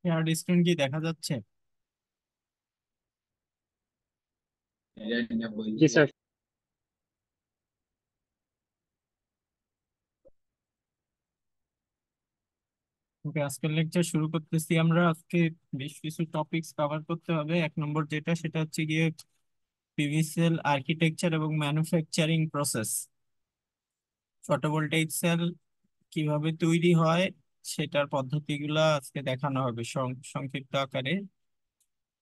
Shared screen কি দেখা যাচ্ছে? জি স্যার। ওকে, আজকের লেকচার শুরু করতেছি। আমরা আজকে বেশ কিছু টপিকস কভার করতে হবে। এক নম্বর যেটা, সেটা হচ্ছে গিয়ে পিভি সেল আর্কিটেকচার এবং ম্যানুফ্যাকচারিং প্রসেস। ফটোভোল্টাইক সেল কিভাবে তৈরি হয় সেটার পদ্ধতিগুলো আজকে দেখানো হবে সংক্ষিপ্ত আকারে।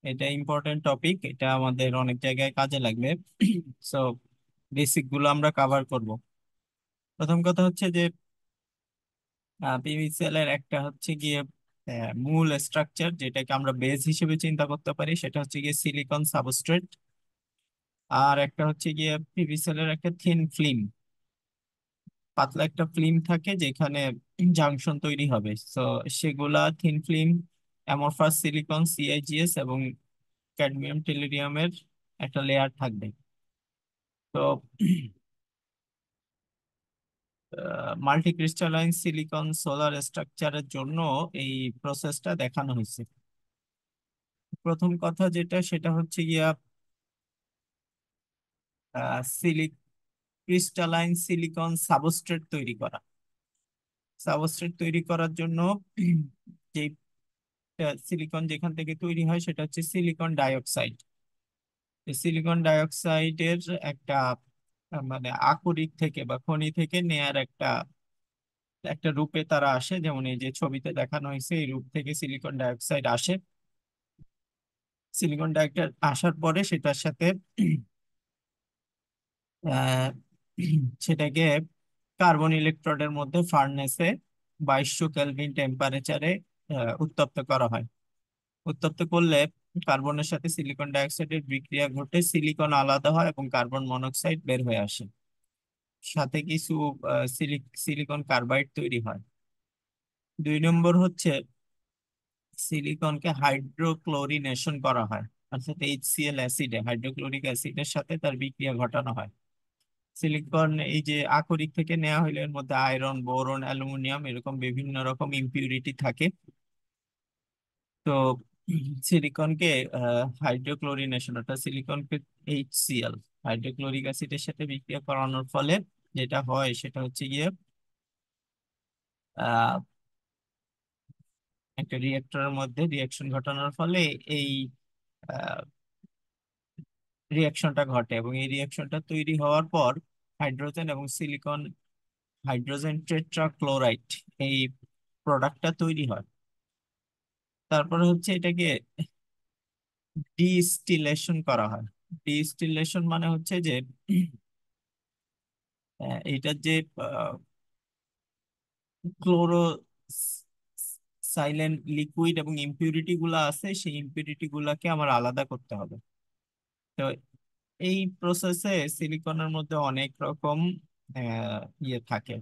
এটা ইম্পর্টেন্ট টপিক, এটা আমাদের অনেক জায়গায় কাজে লাগবে। সো বেসিক গুলো আমরা কভার করব। প্রথম কথা হচ্ছে যে পিভিসিএল এর একটা হচ্ছে গিয়ে মূল স্ট্রাকচার, যেটাকে আমরা বেস হিসেবে চিন্তা করতে পারি, সেটা হচ্ছে গিয়ে সিলিকন সাবস্ট্রেট। আর একটা হচ্ছে গিয়ে পিভিসিএল এর একটা থিন ফিল্ম, পাতলা একটা ফিল্ম থাকে যেখানে জাংশন তৈরি হবে। তো সেগুলা থিন ফিল্ম, অ্যামরফাস সিলিকন সিআইজিএস এবং ক্যাডমিয়াম টেলুরিয়ামের একটা লেয়ার থাকবে। তো মাল্টিক্রিস্টালাইন সিলিকন সোলার স্ট্রাকচারের জন্য এই প্রসেসটা দেখানো হয়েছে। প্রথম কথা যেটা, সেটা হচ্ছে গিয়া সিলিক ক্রিস্টালাইন সিলিকন সাবস্ট্রেট তৈরি করা। সাবস্ট্রেট তৈরি করার জন্য যে সিলিকন যেখান থেকে তৈরি হয় সেটা হচ্ছে সিলিকন ডাইঅক্সাইড। সিলিকন ডাইঅক্সাইডের একটা মানে আকরিক থেকে বা খনি থেকে নেয়ার একটা একটা রূপে তারা আসে, যেমন এই যে ছবিতে দেখানো হয়েছে, এই রূপ থেকে সিলিকন ডাইঅক্সাইড আসে। সিলিকন ডাইঅক্সাইড আসার পরে সেটার সাথে আহ, সেটাকে কার্বন ইলেকট্রোডের মধ্যে ফার্নেসে 2200 কেলভিন টেম্পারেচারে উত্তপ্ত করা হয়। উত্তপ্ত করলে কার্বনের সাথে সিলিকন ডাইঅক্সাইডের বিক্রিয়া ঘটে, সিলিকন আলাদা হয় এবং কার্বন মনোক্সাইড বের হয়ে আসে। সাথে কিছু সিলিকন কার্বাইড তৈরি হয়। দুই নম্বর হচ্ছে সিলিকনকে হাইড্রোক্লোরিনেশন করা হয়, অর্থাৎ HCl অ্যাসিডে, হাইড্রোক্লোরিক অ্যাসিডের সাথে তার বিক্রিয়া ঘটানো হয়। সিলিকন এই যে আকরিক থেকে নেওয়া হইলে এর মধ্যে আয়রন, বোরন, অ্যালুমিনিয়াম এরকম বিভিন্ন রকম ইম্পিউরিটি থাকে। তো সিলিকনকে হাইড্রোক্লোরিনেশন, অর্থাৎ সিলিকনকে HCl হাইড্রোক্লোরিক অ্যাসিডের সাথে বিক্রিয়া করানোর ফলে যেটা হয় সেটা হচ্ছে গিয়ে আহ, একটা রিয়েক্টরের মধ্যে রিয়াকশন ঘটানোর ফলে এই রিয়াকশনটা ঘটে, এবং এই রিয়াকশনটা তৈরি হওয়ার পর হাইড্রোজেন এবং সিলিকন, হাইড্রোজেন টেট্রাক্লোরাইড, এই প্রোডাক্টটা তৈরি হয়। তারপরে হচ্ছে এটাকে ডিস্টিলেশন করা হয়। ডিস্টিলেশন মানে হচ্ছে যে এইটার যে ক্লোরো সাইলেন্ট লিকুইড এবং ইম্পিউরিটি গুলা আছে, সেই ইম্পিউরিটি গুলাকে আমার আলাদা করতে হবে। তো এই প্রসেসে সিলিকনের মধ্যে অনেক রকম ইয়ে থাকে,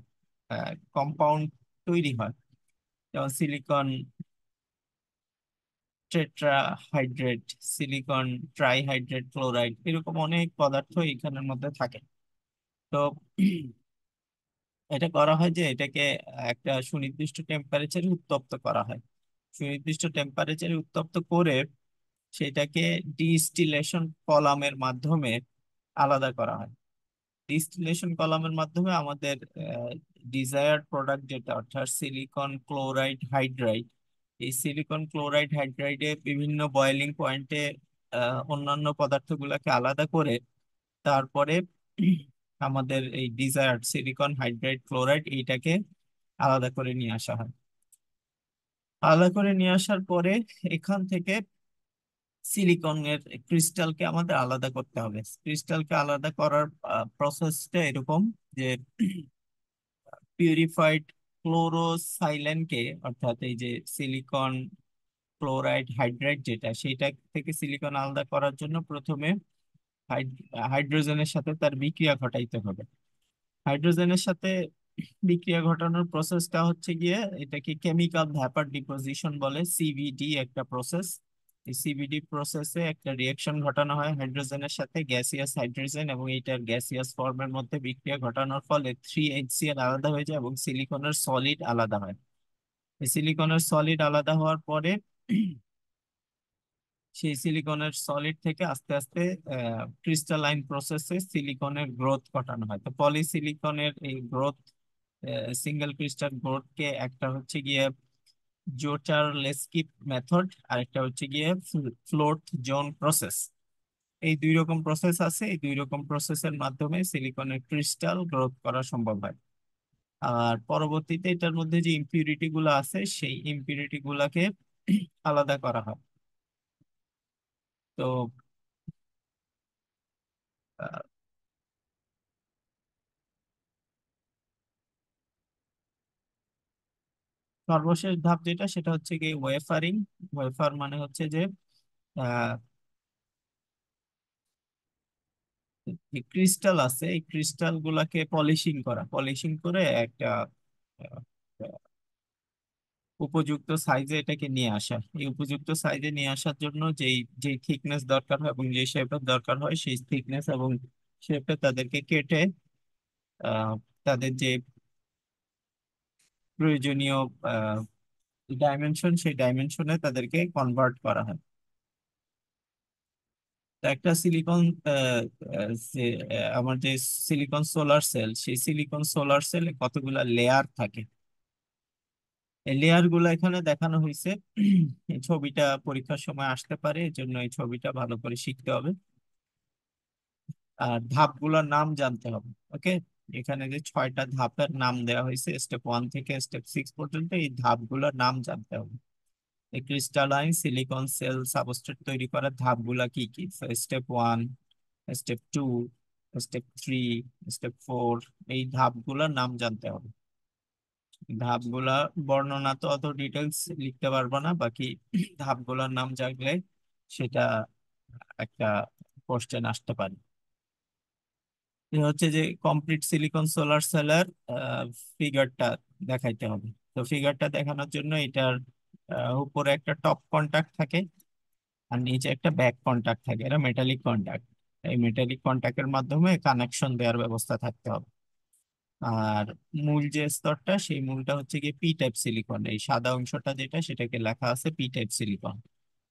কম্পাউন্ড তৈরি হয়। যেমন সিলিকন টেট্রাহাইড্রেট, সিলিকন ট্রাইহাইড্রেট ক্লোরাইড, এরকম অনেক পদার্থ এখানের মধ্যে থাকে। তো এটা করা হয় যে এটাকে একটা সুনির্দিষ্ট টেম্পারেচারে উত্তপ্ত করা হয়। সুনির্দিষ্ট টেম্পারেচারে উত্তপ্ত করে সেটাকে ডিস্টিলেশন কলামের মাধ্যমে আলাদা করা হয়। ডিস্টিলেশন কলামের মাধ্যমে আমাদের ডিজায়ার্ড প্রোডাক্ট যেটা, অর্থাৎ সিলিকন ক্লোরাইড হাইড্রাইড, এই সিলিকন ক্লোরাইড হাইড্রাইডে বিভিন্ন বয়েলিং পয়েন্টে অন্যান্য পদার্থগুলোকে আলাদা করে তারপরে আমাদের এই ডিজায়ার্ড সিলিকন হাইড্রাইড ক্লোরাইড এইটাকে আলাদা করে নিয়ে আসা হয়। আলাদা করে নিয়ে আসার পরে এখান থেকে সিলিকনের ক্রিস্টালকে আমাদের আলাদা করতে হবে। ক্রিস্টালকে আলাদা করার প্রসেসটা এরকম যে পিউরিফাইড ক্লোরোসাইলেনকে, অর্থাৎ এই যে সিলিকন ক্লোরাইড হাইড্রাইড যেটা, সেইটা থেকে সিলিকন আলাদা করার জন্য প্রথমে হাইড্রোজেনের সাথে তার বিক্রিয়া ঘটাইতে হবে। হাইড্রোজেনের সাথে বিক্রিয়া ঘটানোর প্রসেসটা হচ্ছে গিয়ে, এটাকে কেমিক্যাল ভ্যাপার ডিপোজিশন বলে, সিভিডি একটা প্রসেস। এই সিভিডি প্রসেসে একটা রিয়েকশন ঘটানো হয় হাইড্রোজেনের সাথে, গ্যাসিয়াস হাইড্রোজেন, এবং এইটার গ্যাসিয়াস ফর্মের মধ্যে বিক্রিয়া ঘটানোর ফলে 3HCl আলাদা হয়ে যায় এবং সিলিকনের সলিড আলাদা হয়। এই সিলিকনের সলিড আলাদা হওয়ার পরে সেই সিলিকনের সলিড থেকে আস্তে আস্তে ক্রিস্টালাইন প্রসেসে সিলিকনের গ্রোথ ঘটানো হয়। তো পলিসিলিকনের এই গ্রোথ, সিঙ্গেল ক্রিস্টাল গ্রোথকে একটা হচ্ছে গিয়ে জোটারলেস্কি মেথড, আর একটা হচ্ছে গিয়ে ফ্লোট জোন প্রসেস। এই দুই রকম প্রসেস আছে, এই দুই রকম প্রসেসের মাধ্যমে সিলিকনের ক্রিস্টাল গ্রোথ করা সম্ভব হয়। আর পরবর্তীতে এটার মধ্যে যে ইম্পিউরিটি গুলো আছে সেই ইম্পিউরিটি গুলাকে আলাদা করা হয়। তো আহ, সর্বশেষ ধাপ যেটা, সেটা হচ্ছে কি ওয়েফারিং। ওয়েফার মানে হচ্ছে যে আহ, যে ক্রিস্টাল আছে এই ক্রিস্টাল গুলাকে পলিশিং করা, পলিশিং করে একটা আহ, উপযুক্ত সাইজে এটাকে নিয়ে আসা। এই উপযুক্ত সাইজে নিয়ে আসার জন্য যেই যেই থিকনেস দরকার হয় এবং যে শেপের দরকার হয় সেই থিকনেস এবং শেপে তাদেরকে কেটে আহ, তাদের যে প্রয়োজনীয় ডাইমেনশন সেই ডাইমেনশনে তাদেরকে কনভার্ট করা হয়। তো একটা সিলিকন আমার যে সিলিকন সোলার সেল, সেই সিলিকন সোলার সেলে কতগুলা লেয়ার থাকে। এই লেয়ার গুলো এখানে দেখানো হয়েছে। এই ছবিটা পরীক্ষার সময় আসতে পারে, এই জন্য এই ছবিটা ভালো করে শিখতে হবে। আর ধাপগুলোর নাম জানতে হবে। ওকে, এখানে যে 6টা ধাপের নাম দেওয়া হয়েছে স্টেপ 1 থেকে স্টেপ 6 পর্যন্ত, এই ধাপগুলোর নাম জানতে হবে। এই ক্রিস্টালাইন সিলিকন সেল সাবস্ট্রেট তৈরি করার ধাপগুলা কি কি? স্টেপ 1, স্টেপ 2, স্টেপ 3, স্টেপ 4, এই ধাপগুলোর নাম জানতে হবে। ধাপগুলা বর্ণনা তো অত ডিটেলস লিখতে পারবো না, বাকি ধাপগুলোর নাম জানলে সেটা একটা কোশ্চেন আসতে পারে। এ হচ্ছে যে কমপ্লিট সিলিকন সোলার সেলের ফিগারটা দেখাইতে হবে। তো ফিগারটা দেখানোর জন্য এটার উপরে একটা টপ কন্টাক্ট থাকে আর নিচে একটা ব্যাক কন্টাক্ট থাকে, এটা মেটালিক কন্টাক্ট। এই মেটালিক কন্টাক্টের মাধ্যমে কানেকশন দেওয়ার ব্যবস্থা থাকতে হবে। আর মূল যে স্তরটা, সেই মূলটা হচ্ছে গিয়ে পি টাইপ সিলিকন, এই সাদা অংশটা যেটা সেটাকে লেখা আছে পি টাইপ সিলিকন।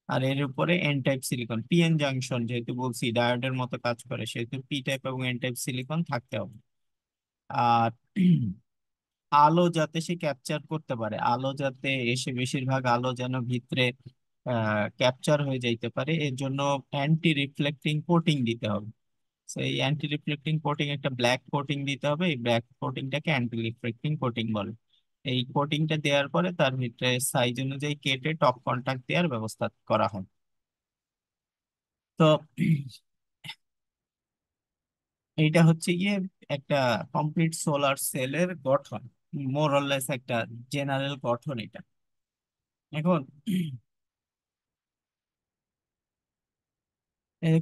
আর এর উপরে N type silicon, PN junction, যেহেতু বলছি ডায়োডের মতো কাজ করে সেহেতু পি টাইপ এবং এন টাইপ সিলিকন থাকতে হবে। আর আলো যাতে সে ক্যাপচার করতে পারে, আলো যাতে এসে বেশিরভাগ আলো যেন ভিতরে ক্যাপচার হয়ে যাইতে পারে, এর জন্য অ্যান্টি রিফ্লেক্টিং কোটিং দিতে হবে। সেই অ্যান্টি রিফ্লেক্টিং কোটিং, একটা ব্ল্যাক কোটিং দিতে হবে। এই ব্ল্যাক কোটিংটাকে অ্যান্টি রিফ্লেক্টিং কোটিং বলে। এই কোটিংটা দেওয়ার পরে তার ভিতরে সাইজ অনুযায়ী কেটে টপ কন্টাক্ট দেওয়ার ব্যবস্থা করা হয়। তো এইটা হচ্ছে গিয়ে একটা কমপ্লিট সোলার সেলের গঠন, মোরলেস একটা জেনারেল গঠন এটা। এখন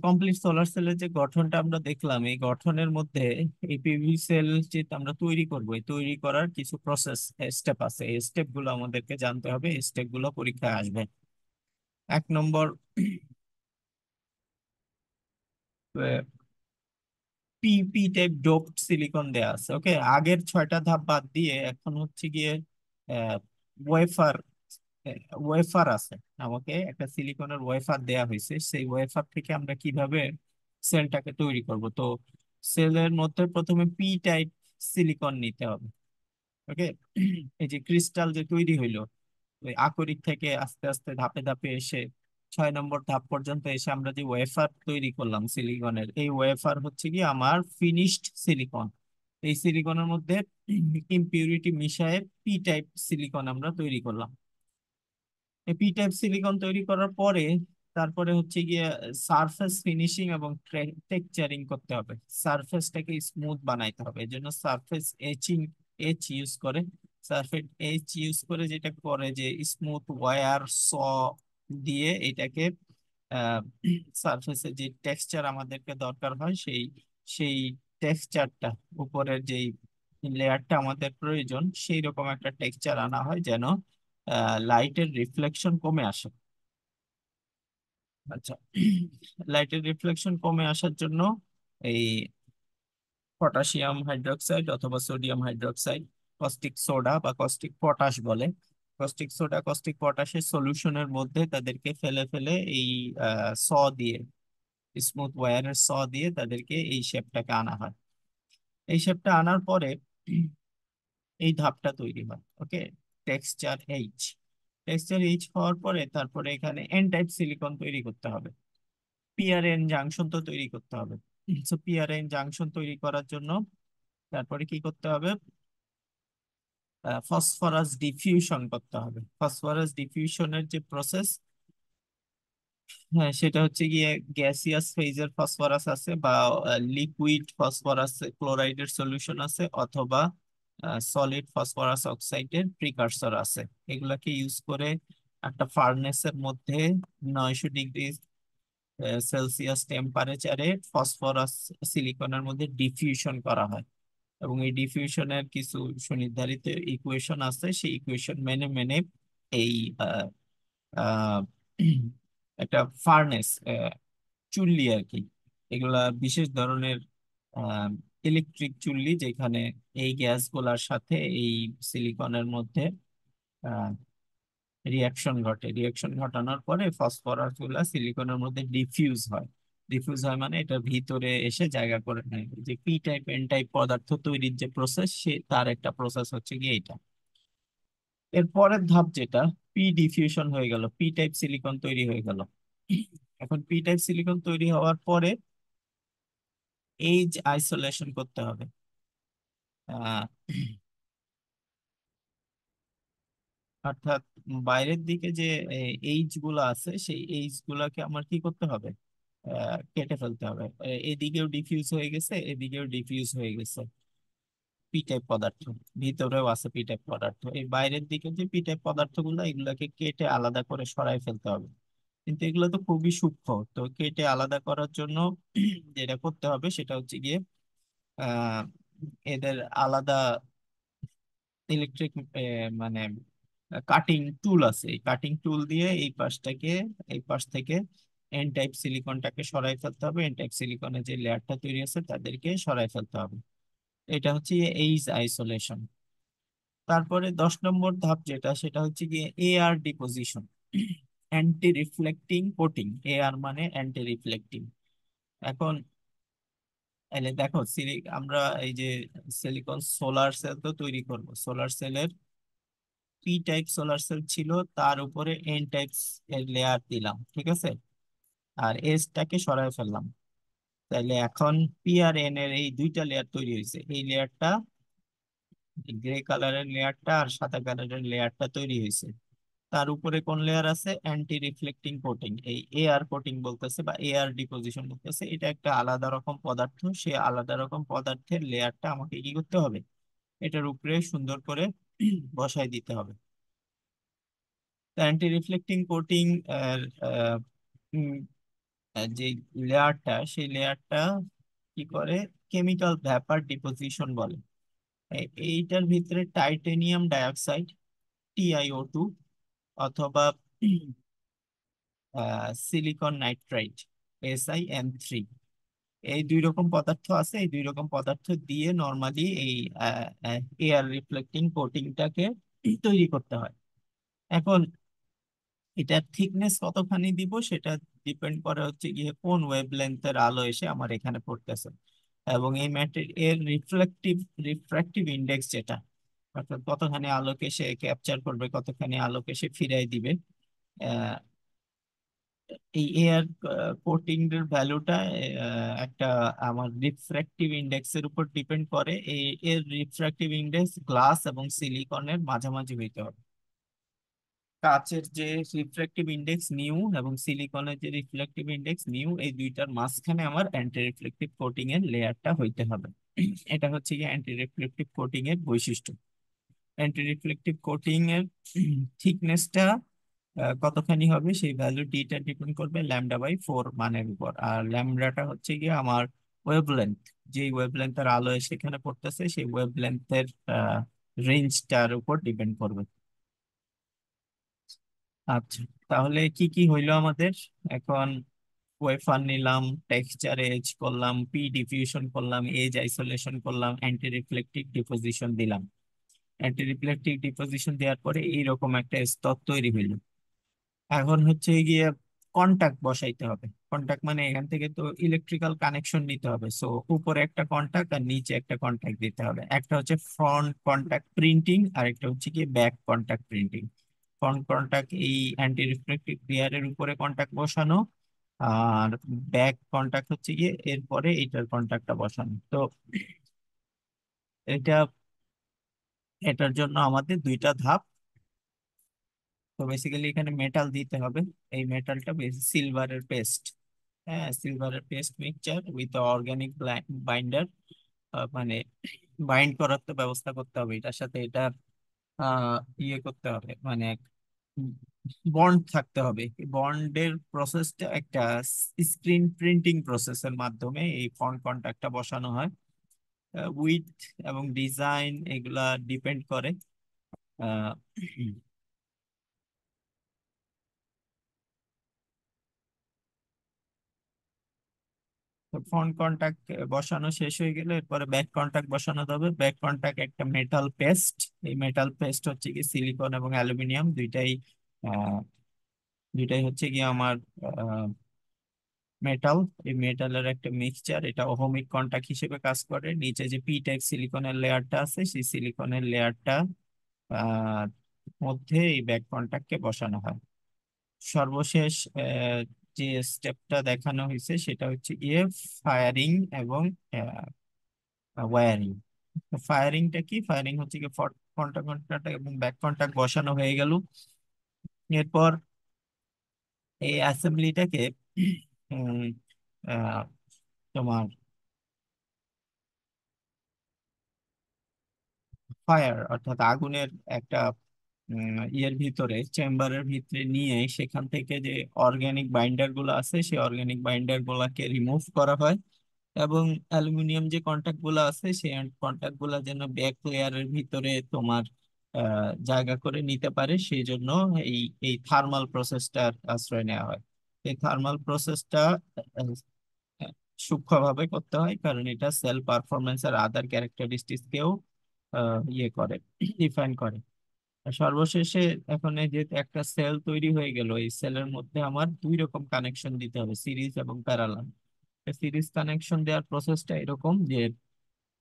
কমপ্লিট সোলার সেলের যে গঠনটা আমরা দেখলাম, এই গঠনের মধ্যে এই পিভি সেল যে আমরা তৈরি করব, এই তৈরি করার কিছু প্রসেস স্টেপ আছে। এই স্টেপ গুলো আমাদেরকে জানতে হবে, এই স্টেপ গুলো পরীক্ষায় আসবে। 1 নম্বর, P P type doped silicon দেয়া আছে। ওকে, আগের 6টা ধাপ বাদ দিয়ে এখন হচ্ছে গিয়ে ওয়েফার, ওয়েফার আছে। আমাকে একটা সিলিকনের ওয়েফার দেয়া হয়েছে, সেই ওয়েফার থেকে আমরা কিভাবে সেলটাকে তৈরি করব। তো সেলের মধ্যে প্রথমে পি টাইপ সিলিকন নিতে হবে। ওকে, এই যে ক্রিস্টাল যে তৈরি হইলো, ওই আকরিক থেকে আস্তে আস্তে ধাপে ধাপে এসে 6 নম্বর ধাপ পর্যন্ত এসে আমরা যে ওয়েফার তৈরি করলাম সিলিকনের, এই ওয়েফার হচ্ছে কি আমার ফিনিশড সিলিকন। এই সিলিকনের মধ্যে ইম্পিউরিটি মিশায়ে পি টাইপ সিলিকন আমরা তৈরি করলাম। এই পি টাইপ সিলিকন তৈরি করার পরে তারপরে হচ্ছে গিয়ে সারফেস ফিনিশিং এবং টেক্সচারিং করতে হবে। সারফেসটাকে স্মুথ বানাইতে হবে, এই জন্য সারফেস এচিং, এচ ইউজ করে। সারফেস এচ ইউজ করে যেটা করে যে স্মুথ ওয়্যার স দিয়ে এটাকে সারফেসে যে টেক্সচার আমাদেরকে দরকার হয় সেই সেই টেক্সচারটা, উপরের যেই লেয়ারটা আমাদের প্রয়োজন সেই রকম একটা টেক্সচার আনা হয় যেন লাইটের রিফ্লেকশন কমে আসে। আচ্ছা, লাইটের রিফ্লেকশন কমে আসার জন্য এই পটাশিয়াম হাইড্রোক্সাইড অথবা সোডিয়াম হাইড্রোক্সাইড, কস্টিক সোডা বা কস্টিক পটাশ বলে, কস্টিক সোডা কস্টিক পটাশের সলিউশনের মধ্যে তাদেরকে ফেলে ফেলে এই স দিয়ে, স্মুথ ওয়্যারের দিয়ে তাদেরকে এই শেপটাকে আনা হয়। এই শেপটা আনার পরে এই ধাপটা তৈরি হয়। ওকে, টেক্সচার এইচ। টেক্সচার এইচ হওয়ার পরে তারপরে এখানে এন টাইপ সিলিকন তৈরি করতে হবে। পিআরএন জাংশন তো তৈরি করতে হবে। সো পিআরএন জাংশন তৈরি করার জন্য তারপরে কি করতে হবে? ফসফরাস ডিফিউশন করতে হবে। ফসফরাস ডিফিউশনের যে প্রসেস, হ্যাঁ, সেটা হচ্ছে গিয়ে গ্যাসিয়াস ফেজের ফসফরাস আছে, বা লিকুইড ফসফরাস ক্লোরাইডের সলিউশন আছে, অথবা সলিড ফসফরাস অক্সাইডের প্রিকারসর আছে। এগুলাকে ইউজ করে একটা ফার্নেসের মধ্যে 900 ডিগ্রি সেলসিয়াস টেম্পারেচারে ফসফরাস সিলিকনের মধ্যে ডিফিউশন করা হয়। এবং এই ডিফিউশনের কিছু সুনির্ধারিত ইকুয়েশন আছে, সেই ইকুয়েশন মেনে মেনে এই আহ, আহ, একটা ফার্নেস, চুল্লি আর কি, এগুলা বিশেষ ধরনের ইলেকট্রিক চুল্লি, যেখানে এই গ্যাসগুলার সাথে এই সিলিকনের মধ্যে রিয়াকশন ঘটে। রিয়াকশন ঘটানোর পরে ফসফরাস গুলা সিলিকনের মধ্যে ডিফিউজ হয়। ডিফিউজ হয় মানে এটা ভিতরে এসে জায়গা করে নেয়। যে পি টাইপ এন টাইপ পদার্থ তৈরির যে প্রসেস, সে তার একটা প্রসেস হচ্ছে গিয়ে এটা। এর পরের ধাপ যেটা, পি ডিফিউশন হয়ে গেল, পি টাইপ সিলিকন তৈরি হয়ে গেল। এখন পি টাইপ সিলিকন তৈরি হওয়ার পরে এইচ আইসোলেশন করতে হবে। আহ, অর্থাৎ বাইরের দিকে যে এইচ গুলো আছে, সেই এইচ গুলাকে আমার কি করতে হবে? কেটে ফেলতে হবে। এদিকেও ডিফিউজ হয়ে গেছে, এদিকেও ডিফিউজ হয়ে গেছে পি টাইপ পদার্থ, ভিতরেও আছে পি টাইপ পদার্থ। এই বাইরের দিকে যে পি টাইপ পদার্থগুলো, এগুলাকে কেটে আলাদা করে সরাই ফেলতে হবে। কিন্তু এগুলো তো খুবই সূক্ষ্ম, তো কেটে আলাদা করার জন্য যেটা করতে হবে সেটা হচ্ছে গিয়ে আহ এদের আলাদা ইলেকট্রিক মানে কাটিং টুল আছে। এই কাটিং টুল দিয়ে এই পাশ থেকে এন টাইপ সিলিকনটাকে সরাই ফেলতে হবে। এন টাইপ সিলিকনের যে লেয়ারটা তৈরি আছে তাদেরকে সরাই ফেলতে হবে। এটা হচ্ছে এইচ আইসোলেশন। তারপরে 10 নম্বর ধাপ যেটা, সেটা হচ্ছে গিয়ে AR deposition, anti reflecting coating. AR মানে অ্যান্টি রিফ্লেক্টিং। এখন এলে দেখো, আমরা এই যে সিলিকন সোলার সেল তো তৈরি করব। সোলার সেলের পি টাইপ সোলার সেল ছিল, তার উপরে এন টাইপ এর লেয়ার দিলাম, ঠিক আছে, আর এসটাকে সরায় ফেললাম। তাইলে এখন পি আর এন এর এই দুইটা লেয়ার তৈরি হয়েছে। এই লেয়ারটা, গ্রে কালারের লেয়ারটা আর সাদা কালারের লেয়ারটা তৈরি হয়েছে। তার উপরে কোন লেয়ার আছে? Anti reflecting coating. এই এআর কোটিং বলতেছে বা এআর ডিপোজিশন বলতেছে, এটা একটা আলাদা রকম পদার্থ। সে আলাদা রকম পদার্থের লেয়ারটা আমাকে কি করতে হবে? এটার উপরে সুন্দর করে বসাই দিতে হবে। অ্যান্টি রিফ্লেক্টিং কোটিং এর যে লেয়ারটা, সেই লেয়ারটা কি করে? কেমিক্যাল ভ্যাপার ডিপোজিশন বলে। এইটার ভিতরে টাইটেনিয়াম ডাইঅক্সাইড, TiO2, অথবা সিলিকন নাইট্রাইট, SiN3, এই দুই রকম পদার্থ আছে। এই দুই রকম পদার্থ দিয়ে নর্মালি এই এয়ার রিফ্লেক্টিং কোটিংটাকে তৈরি করতে হয়। এখন এটার থিকনেস কতখানি দিব সেটা ডিপেন্ড করে হচ্ছে গিয়ে কোন ওয়েভলেন্থের আলো এসে আমার এখানে পড়তেছে, এবং এই এর রিফ্র্যাক্টিভ ইন্ডেক্স যেটা, অর্থাৎ কতখানি আলোকে সে ক্যাপচার করবে, কতখানি আলোকে সে ফিরাই দিবে। আহ, এই এয়ার কোটিং এর ভ্যালুটা একটা আমার রিফ্র্যাক্টিভ ইন্ডেক্স এর উপর ডিপেন্ড করে। এর রিফ্র্যাক্টিভ ইন্ডেক্স গ্লাস এবং সিলিকনের মাঝামাঝি হইতে হবে। কাচের যে রিফ্লেকটিভ ইন্ডেক্স নিউ এবং সিলিকনের যে রিফ্লেকটিভ ইন্ডেক্স নিউ, এই দুইটার মাঝখানে আমার অ্যান্টি রিফ্লেকটিভ কোটিং এর লেয়ারটা হইতে হবে। এটা হচ্ছে কি অ্যান্টি রিফ্লেকটিভ কোটিং এর বৈশিষ্ট্য। অ্যান্টি রিফ্লেকটিভ কোটিং এর থিকনেসটা কতখানি হবে, সেই ভ্যালু ডিটা ডিপেন্ড করবে λ/4 মানের উপর। আর ল্যামডাটা হচ্ছে গিয়ে আমার ওয়েভলেন্থ, যেই ওয়েভলেন্থের আলো সেখানে পড়তেছে, সেই ওয়েভলেন্থের রেঞ্জটার উপর ডিপেন্ড করবে। আচ্ছা, তাহলে কি কি হইলো আমাদের এখন? ওয়েফার নিলাম, টেক্সচার এজ করলাম, পি ডিফিউশন করলাম, এজ আইসোলেশন করলাম, অ্যান্টি রিফ্লেকটিভ ডিপোজিশন দিলাম। অ্যান্টি রিফ্লেকটিভ ডিপোজিশন দেওয়ার পরে এইরকম একটা স্তর তৈরি হইল। এখন হচ্ছে গিয়ে কন্টাক্ট বসাইতে হবে। কন্টাক্ট মানে এখান থেকে তো ইলেকট্রিক্যাল কানেকশন নিতে হবে, সো উপরে একটা কন্টাক্ট আর নিচে একটা কন্টাক্ট দিতে হবে। একটা হচ্ছে ফ্রন্ট কন্টাক্ট প্রিন্টিং আর একটা হচ্ছে কি back contact printing. Front contact এই অ্যান্টি রিফ্লেকটিভ লেয়ারের উপরে কন্টাক্ট বসানো, আর ব্যাক কন্টাক্ট হচ্ছে গিয়ে এরপরে এইটার কন্টাক্টটা বসানো। তো এটা এটার জন্য আমাদের দুইটা ধাপ। তো বেসিক্যালি এখানে মেটাল দিতে হবে। এই মেটালটা বেশি সিলভারের পেস্ট। হ্যাঁ, সিলভারের paste mixture with organic binder, মানে বাইন্ড করার তো ব্যবস্থা করতে হবে এটার সাথে। এটা ইয়ে করতে হবে, মানে বন্ড থাকতে হবে। বন্ডের প্রসেসটা একটা স্ক্রিন প্রিন্টিং প্রসেসের মাধ্যমে এই ফন্ট কন্ট্যাক্টটা বসানো হয়। উইথ এবং ডিজাইন এগুলা ডিপেন্ড করে। ফ্রন্ট কন্টাক্ট বসানো শেষ হয়ে গেলে এরপরে ব্যাক কন্টাক্ট বসানো হবে। ব্যাক কন্টাক্ট একটা মেটাল পেস্ট। এই মেটাল পেস্ট হচ্ছে কি সিলিকন এবং অ্যালুমিনিয়াম দুইটাই, আহ, দুইটাই হচ্ছে কি আমার মেটাল। এই মেটালের একটা মিক্সচার, এটা ওহমিক কন্টাক্ট হিসেবে কাজ করে। নিচে যে পি টাইপ সিলিকনের লেয়ারটা আছে সেই সিলিকনের লেয়ারটা আহ মধ্যে এই ব্যাক কন্টাক্টকে বসানো হয়। সর্বশেষ যে স্টেপটা দেখানো হয়েছে সেটা হচ্ছে গিয়ে ফায়ারিং এবং ওয়ারিং। ফায়ারিংটা কি? ফায়ারিং হচ্ছে কি ফ্রন্ট কন্টাক্ট এবং ব্যাক কন্টাক্ট বসানো হয়ে গেল। এরপর এই অ্যাসেম্বলিটাকে উম, আহ, তোমার ফায়ার অর্থাৎ আগুনের একটা ইয়ের ভিতরে, চেম্বারের ভিতরে নিয়ে সেখান থেকে যে অর্গানিক বাইন্ডার গুলো আছে সেই অর্গানিক বাইন্ডার গুলাকে রিমুভ করা হয়। এবং অ্যালুমিনিয়াম যে কন্টাক্ট গুলো আছে সেই কন্টাক্ট গুলা যেন ব্যাক লেয়ারের ভিতরে তোমার জায়গা করে নিতে পারে, সেই জন্য এই এই থার্মাল প্রসেসটার আশ্রয় নেওয়া হয়। এই থার্মাল প্রসেসটা সূক্ষ্মভাবে করতে হয়, কারণ এটা সেল পারফরমেন্স আর আদার ক্যারেক্টারিস্টিক্সকেও ইয়ে করে, ডিফাইন করে। আর সর্বশেষে এখন এই যে একটা সেল তৈরি হয়ে গেল, এই সেলের মধ্যে আমার দুই রকম কানেকশন দিতে হবে, সিরিজ এবং প্যারালাল। সিরিজ কানেকশন দেওয়ার প্রসেসটা এরকম যে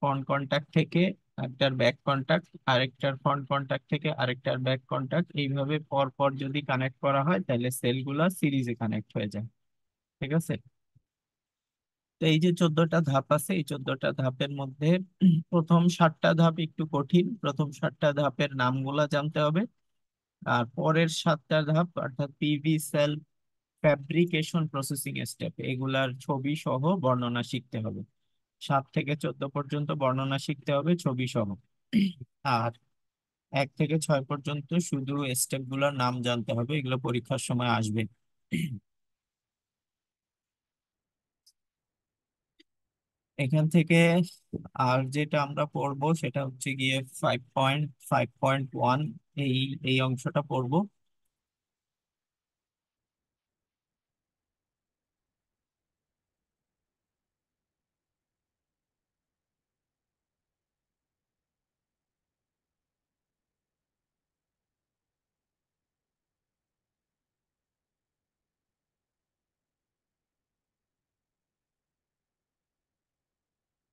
ফ্রন্ট কন্টাক্ট থেকে একটার ব্যাক কন্টাক্ট, আরেকটার ফ্রন্ট কন্টাক্ট থেকে আরেকটার ব্যাক কন্টাক্ট, এইভাবে পর পর যদি কানেক্ট করা হয় তাহলে সেলগুলা সিরিজে কানেক্ট হয়ে যায়। ঠিক আছে? তো এই যে 14টা ধাপ আছে, এই 14টা ধাপের মধ্যে প্রথম 7টা ধাপ একটু কঠিন। প্রথম 7টা ধাপের নামগুলা জানতে হবে। আর পরের 7টা ধাপ অর্থাৎ PV cell fabrication processing step, এগুলার ছবি সহ বর্ণনা শিখতে হবে। 7 থেকে 14 পর্যন্ত বর্ণনা শিখতে হবে ছবি সহ। আর 1 থেকে 6 পর্যন্ত শুধু স্টেপ গুলোর নাম জানতে হবে, এগুলো পরীক্ষার সময় আসবে। এখান থেকে আর যেটা আমরা পড়বো সেটা হচ্ছে গিয়ে 5.5.1, এই এই অংশটা পড়বো।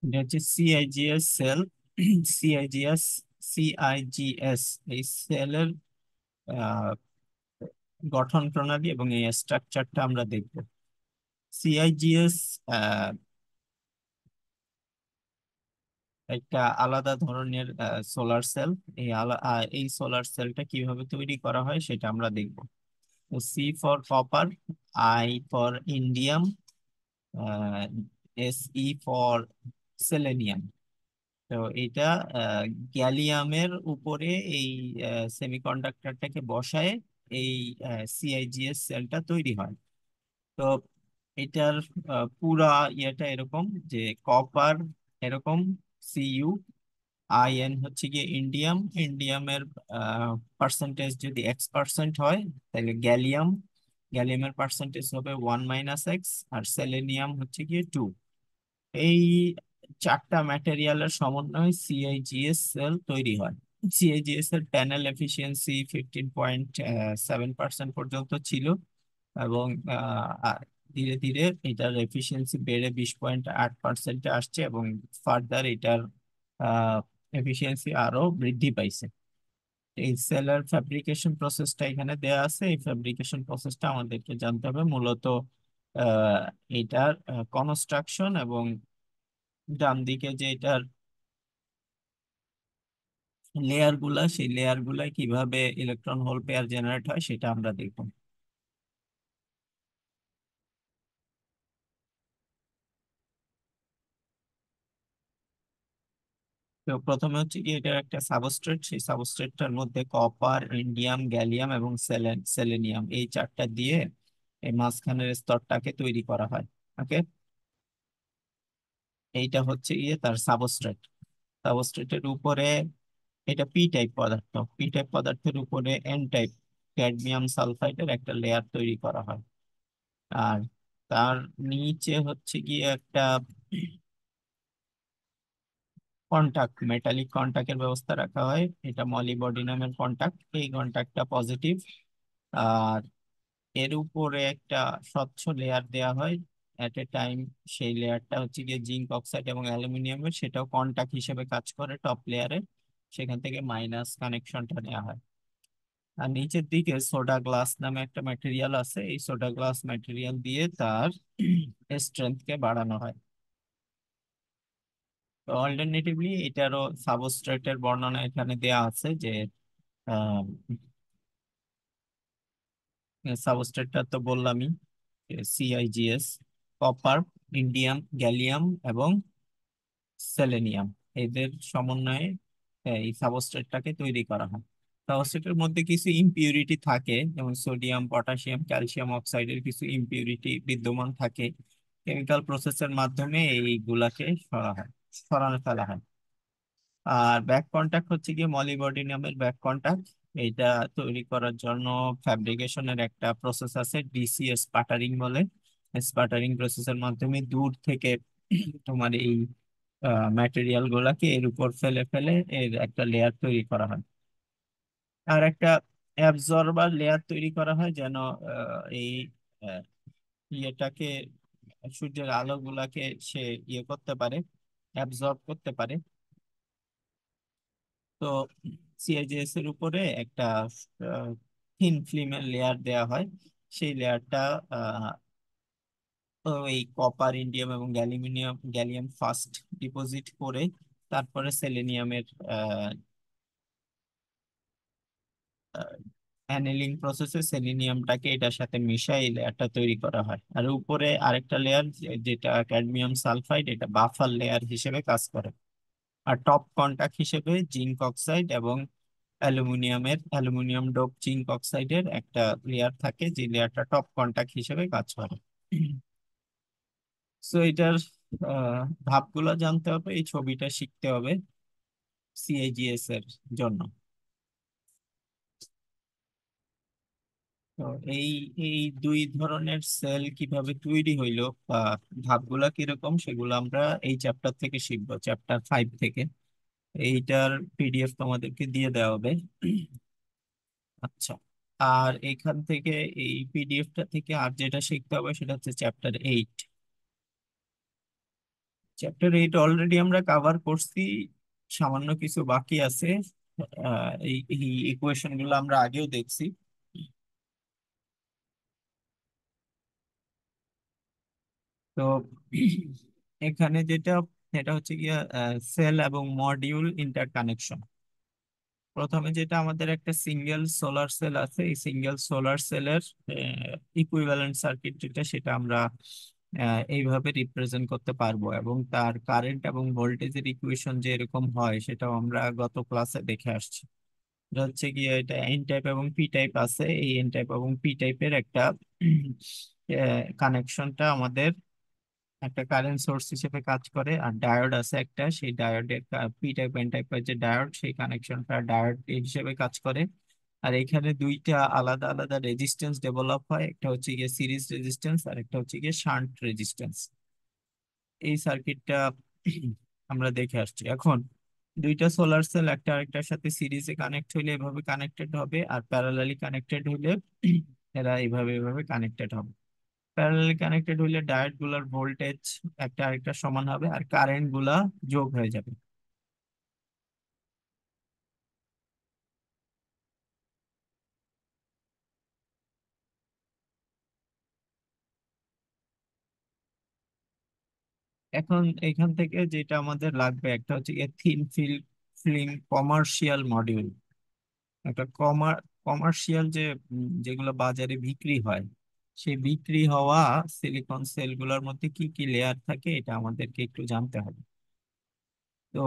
এটা হচ্ছে সিআইজিএস সেল। সিআইজিএস, সিআইজিএস এই সেলের গঠন প্রণালী এবং এই স্ট্রাকচারটা আমরা দেখব। সিআইজিএস একটা আলাদা ধরনের সোলার সেল। এই সোলার সেলটা কিভাবে তৈরি করা হয় সেটা আমরা দেখব। C for copper, I for indium, S E for selenium. তো এটা গ্যালিয়ামের উপরে এই সেমিকন্ডাক্টরটাকে বসায় এই সিআইজিএস সেলটা তৈরি হয়। তো এটার পুরা ইয়েটা এরকম যে কপার এরকম, সিইউ, আইএন হচ্ছে গিয়ে ইন্ডিয়াম। ইন্ডিয়ামের পার্সেন্টেজ যদি X% হয় তাহলে গ্যালিয়াম, গ্যালিয়ামের পার্সেন্টেজ হবে 1 - X, আর সেলেনিয়াম হচ্ছে গিয়ে 2। এই 4টা ম্যাটেরিয়ালের সমন্বয়ে সিআইজিএস সেল তৈরি হয়। সিএজিএস এর প্যানেল এফিসিয়েন্সি 15.7% পর্যন্ত ছিল, এবং ধীরে ধীরে এটার এফিসিয়েন্সি বেড়ে 20.8% আসছে, এবং ফার্দার এটার এফিসিয়েন্সি আরো বৃদ্ধি পাইছে। এই সেলার ফ্যাব্রিকেশন প্রসেসটা এখানে দেয়া আছে। এই ফ্যাব্রিকেশন প্রসেসটা আমাদেরকে জানতে হবে মূলত। আহ, এটার কনস্ট্রাকশন এবং ডান দিকে যে এটার লেয়ার গুলা, সেই লেয়ার গুলা কিভাবে ইলেকট্রন হোল পেয়ার জেনারেট হয় সেটা আমরা দেখব। তো প্রথমে হচ্ছে কি, এটার একটা সাবস্ট্রেট, সেই সাবস্ট্রেটটার মধ্যে কপার, ইন্ডিয়াম, গ্যালিয়াম এবং সেলেনিয়াম, এই চারটা দিয়ে এই মাঝখানের স্তরটাকে তৈরি করা হয়। ওকে, এইটা হচ্ছে গিয়ে তার সাবস্ট্রেট। সাবস্ট্রেটের উপরে এটা পি টাইপ পদার্থ, পি টাইপ পদার্থের উপরে এন টাইপ ক্যাডমিয়াম সালফাইডের একটা লেয়ার তৈরি করা হয়। আর তার নিচে হচ্ছে গিয়ে একটা কন্টাক্ট, মেটালিক কন্টাক্টের ব্যবস্থা রাখা হয়। এটা মলিবডিনামের কন্টাক্ট, এই কন্টাক্টটা পজিটিভ। আর এর উপরে একটা স্বচ্ছ লেয়ার দেয়া হয় এট এ টাইম। সেই লেয়ারটা হচ্ছে গিয়ে জিঙ্ক অক্সাইড এবং অ্যালুমিনিয়ামের, সেটাও কন্টাক্ট হিসেবে কাজ করে টপ লেয়ারে। সেখান থেকে মাইনাস কানেকশনটা নেওয়া হয়। আর নিচের দিকে সোডা গ্লাস নামে একটা ম্যাটেরিয়াল আছে, এই সোডা গ্লাস ম্যাটেরিয়াল দিয়ে তার স্ট্রেংথকে বাড়ানো হয়। তো অল্টারনেটিভলি এটারও সাবস্ট্রেটের বর্ণনা এখানে দেয়া আছে যে সাবস্ট্রেটটা তো বললামই, সিআইজিএস, কপার, ইন্ডিয়াম, গ্যালিয়াম এবং সেলেনিয়াম, এদের সমন্বয়ে এই সাবস্ট্রেটটাকে তৈরি করা হয়। সাবস্ট্রেটের মধ্যে কিছু ইমপিউরিটি থাকে, যেমন সোডিয়াম, পটাশিয়াম, ক্যালসিয়াম অক্সাইডের কিছু ইমপিউরিটি বিদ্যমান থাকে। কেমিক্যাল প্রসেসের মাধ্যমে এইগুলাকে সরানো ফেলা হয়। আর ব্যাক কন্টাক্ট হচ্ছে গিয়ে মলিবডিনামের ব্যাক কন্টাক্ট। এটা তৈরি করার জন্য ফ্যাব্রিকেশনের একটা প্রসেস আছে, ডিসি স্পাটারিং বলে। স্পাটারিং প্রসেসের মাধ্যমে দূর থেকে তোমার এই ম্যাটেরিয়াল গুলাকে এর উপর ফেলে ফেলে এর একটা লেয়ার তৈরি করা হয়। আর একটা অ্যাবজর্বার লেয়ার তৈরি করা হয়, যেন এই আহ, ইয়েটাকে, সূর্যের আলো গুলাকে সে ইয়ে করতে পারে, অ্যাবজর্ব করতে পারে। তো সিআইজিএস এর উপরে একটা থিন ফিল্মের লেয়ার দেয়া হয়। সেই লেয়ারটা ওই কপার, ইন্ডিয়াম এবং গ্যালিয়াম ফার্স্ট ডিপোজিট করে তারপরে সেলেনিয়ামের অ্যানেলিং প্রসেসে সেলেনিয়ামটাকে এটার সাথে মিশাই এই লেয়ারটা তৈরি করা হয়। আর উপরে আরেকটা লেয়ার, যেটা ক্যাডমিয়াম সালফাইড, এটা বাফার লেয়ার হিসেবে কাজ করে। আর টপ কন্টাক্ট হিসেবে জিঙ্ক অক্সাইড এবং অ্যালুমিনিয়াম ডোপ জিঙ্ক অক্সাইডের একটা লেয়ার থাকে, যে লেয়ারটা টপ কন্টাক্ট হিসেবে কাজ করে। সো এটার ধাপগুলো জানতে হবে, এই ছবিটা শিখতে হবে সিএজিএস এর জন্য। তো এই এই দুই ধরনের সেল কিভাবে তৈরি হইলো বা ধাপগুলা কিরকম, সেগুলো আমরা এই চ্যাপ্টার থেকে শিখবো, চ্যাপ্টার 5 থেকে। এইটার পিডিএফ তোমাদেরকে দিয়ে দেওয়া হবে। আচ্ছা, আর এখান থেকে এই পিডিএফটা থেকে আর যেটা শিখতে হবে সেটা হচ্ছে চ্যাপ্টার 8। চ্যাপ্টার 8 অলরেডি আমরা কভার করছি, সামান্য কিছু বাকি আছে। এই ইকুয়েশন গুলো আমরা আগেও দেখছি। তো এখানে এটা হচ্ছে গিয়া সেল এবং মডিউল ইন্টারকানেকশন। প্রথমে যেটা আমাদের একটা সিঙ্গেল সোলার সেল আছে, এই সিঙ্গেল সোলার সেলের ইকুইভ্যালেন্ট সার্কিট যেটা, সেটা আমরা এইভাবে রিপ্রেজেন্ট করতে পারবো, এবং তার কারেন্ট এবং ভোল্টেজের ইকুয়েশন যে এরকম হয় সেটাও আমরা গত ক্লাসে দেখে আসছি। এটা হচ্ছে গিয়ে এটা এন টাইপ এবং পি টাইপ আছে, এই এন টাইপ এবং পি টাইপের একটা কানেকশনটা আমাদের একটা কারেন্ট সোর্স হিসেবে কাজ করে। আর ডায়োড আছে একটা, সেই ডায়োডের পি টাইপ এন টাইপের যে ডায়োড, সেই কানেকশনটা ডায়োড হিসেবে কাজ করে। আর এখানে দুইটা আলাদা আলাদা রেজিস্ট্যান্স ডেভেলপ হয়, একটা হচ্ছে গিয়ে সিরিজ রেজিস্ট্যান্স আর একটা হচ্ছে গিয়ে শান্ট রেজিস্ট্যান্স। এই সার্কিটটা আমরা দেখে আসছি। এখন দুইটা সোলার সেল একটা আরেকটার সাথে সিরিজে কানেক্ট হইলে এভাবে কানেক্টেড হবে, আর প্যারালালি কানেক্টেড হইলে এরা এইভাবে এভাবে কানেক্টেড হবে। প্যারালালি কানেক্টেড হইলে ডায়োড গুলার ভোল্টেজ একটা আরেকটা সমান হবে, আর কারেন্ট গুলা যোগ হয়ে যাবে। এখন এখান থেকে যেটা আমাদের লাগবে একটা হচ্ছে থিন ফিল্ম কমার্শিয়াল মডিউল। একটা কমার্শিয়াল যে যেগুলো বাজারে বিক্রি হয়, সেই বিক্রি হওয়া সিলিকন সেলগুলোর মধ্যে কি কি লেয়ার থাকে এটা আমাদেরকে একটু জানতে হবে। তো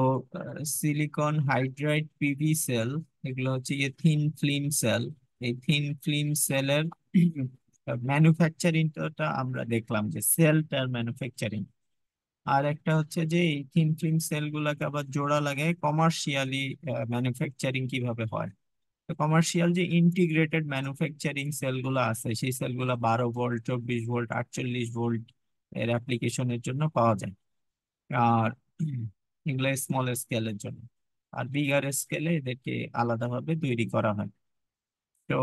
সিলিকন হাইড্রাইড পিভি সেল, এগুলো হচ্ছে থিন ফিল্ম সেল। এই থিন ফিল্ম সেলের ম্যানুফ্যাকচারিংটা আমরা দেখলাম যে সেলটার ম্যানুফ্যাকচারিং। আর একটা হচ্ছে যে এই থিন ফিল্ম সেল গুলাকে আবার জোড়া লাগায় কমার্শিয়ালি ম্যানুফ্যাকচারিং কিভাবে হয়। তো কমার্শিয়াল যে ইন্টিগ্রেটেড ম্যানুফ্যাকচারিং সেলগুলো আছে, সেই সেলগুলো 12 ভোল্ট, 24 ভোল্ট, 48 ভোল্ট এর অ্যাপ্লিকেশনের জন্য পাওয়া যায়। আর এগুলো স্মল স্কেলের জন্য। আর বিগার স্কেলে এদেরকে আলাদাভাবে তৈরি করা হয়। তো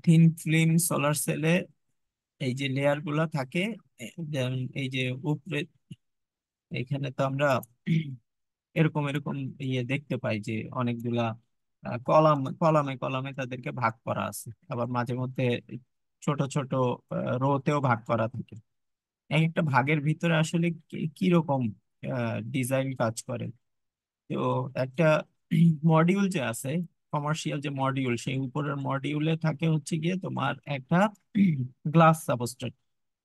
থিন ফিল্ম সোলার সেলে এই যে লেয়ার গুলা থাকে, যেমন এই যে উপরে এখানে তো আমরা এরকম এরকম ইয়ে দেখতে পাই যে অনেকগুলা কলামে কলামে তাদেরকে ভাগ করা আছে, আবার মাঝে মধ্যে ছোট ছোট রোতেও ভাগ করা থাকে। এক একটা ভাগের ভিতরে আসলে কি রকম ডিজাইন কাজ করে। তো একটা মডিউল যে আছে, কমার্শিয়াল যে মডিউল, সেই উপরের মডিউলে থাকে হচ্ছে গিয়ে তোমার একটা গ্লাস সাবস্ট্রেট।